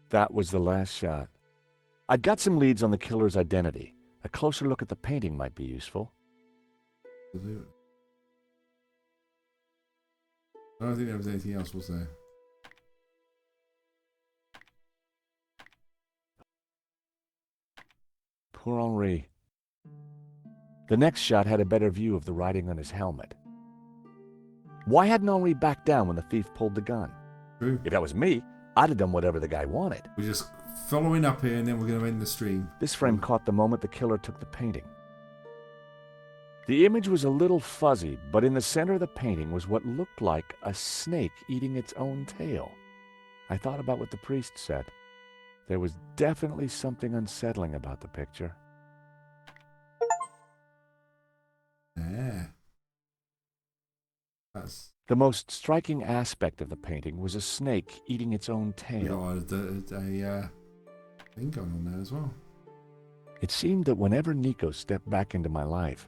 That was the last shot. I'd got some leads on the killer's identity. A closer look at the painting might be useful. I don't think there was anything else, was there? Poor Henri. The next shot had a better view of the writing on his helmet. Why hadn't Henri backed down when the thief pulled the gun? True. If that was me, I'd have done whatever the guy wanted. We're just following up here and then we're going to end the stream. This frame caught the moment the killer took the painting. The image was a little fuzzy, but in the center of the painting was what looked like a snake eating its own tail. I thought about what the priest said. There was definitely something unsettling about the picture. Yeah. That's... The most striking aspect of the painting was a snake eating its own tail. Got a thing going on there as well. It seemed that whenever Nico stepped back into my life,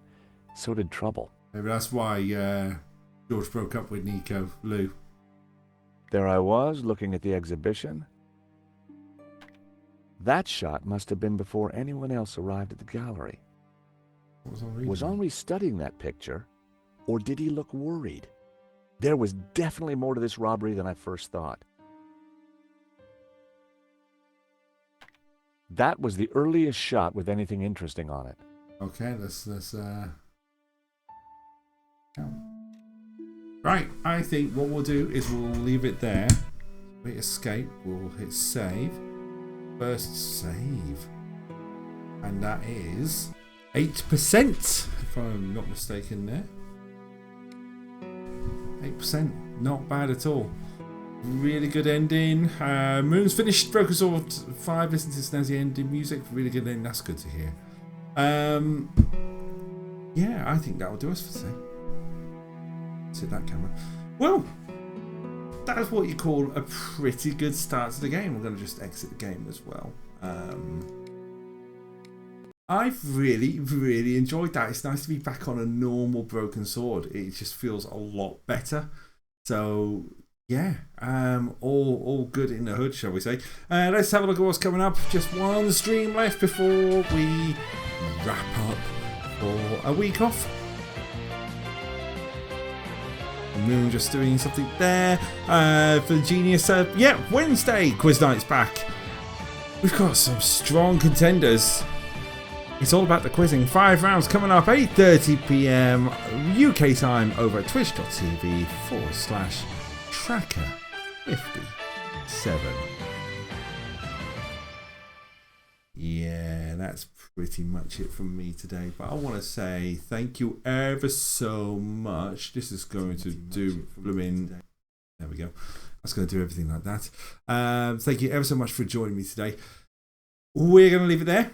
so did trouble. Maybe that's why George broke up with Nico, Lou. There I was, looking at the exhibition. That shot must have been before anyone else arrived at the gallery. Was Henri studying that picture, or did he look worried? There was definitely more to this robbery than I first thought. That was the earliest shot with anything interesting on it. Okay, let's Right, I think what we'll do is we'll leave it there. We escape, we'll hit save. First save. And that is 8%, if I'm not mistaken there. 8%, not bad at all. Really good ending. Moon's finished Broken Sword 5. Listen to snazzy ending music. Really good ending. That's good to hear. Yeah, I think that'll do us for today. Sit that camera. Well, that's what you call a pretty good start to the game. We're going to just exit the game as well. I've really enjoyed that. It's nice to be back on a normal Broken Sword. It just feels a lot better. So yeah, all good in the hood, shall we say. Let's have a look at what's coming up. Just one stream left before we wrap up for a week off. Moon just doing something there for the Genius. Yeah, Wednesday quiz night's back. We've got some strong contenders. It's all about the quizzing. 5 rounds coming up, 8:30 PM UK time over at twitch.tv/ Tracker 57. Yeah, that's pretty much it from me today. But I want to say thank you ever so much. This is going to do blooming. There we go. That's going to do everything like that. Thank you ever so much for joining me today. We're going to leave it there.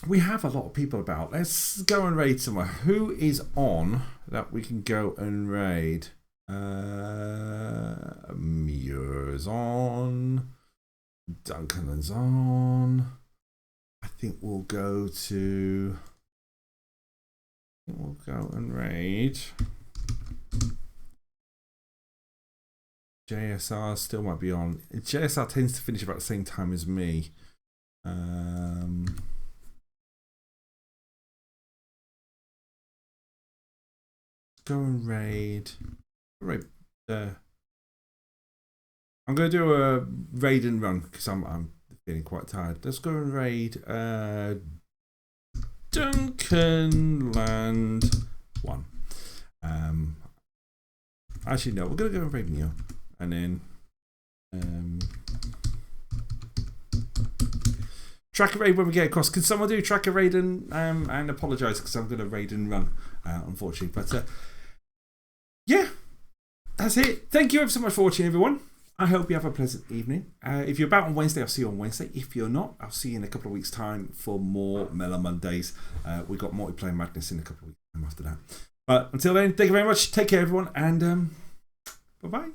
We have a lot of people about. Let's go and raid somewhere. Who is on that we can go and raid? Muir's on. Duncan's on. I think we'll go and raid. JSR still might be on. JSR tends to finish about the same time as me. Go and raid. I'm going to do a raid and run because I'm feeling quite tired. Let's go and raid Duncan Land 1. Actually, no, we're going to go and raid Neo. And then tracker raid when we get across. Can someone do tracker raid and apologise because I'm going to raid and run, unfortunately. But yeah, that's it. Thank you ever so much for watching, everyone. I hope you have a pleasant evening. If you're about on Wednesday, I'll see you on Wednesday. If you're not, I'll see you in a couple of weeks' time for more Mellow Mondays. We've got Multiplayer Madness in a couple of weeks' time after that. But until then, thank you very much. Take care, everyone, and bye-bye.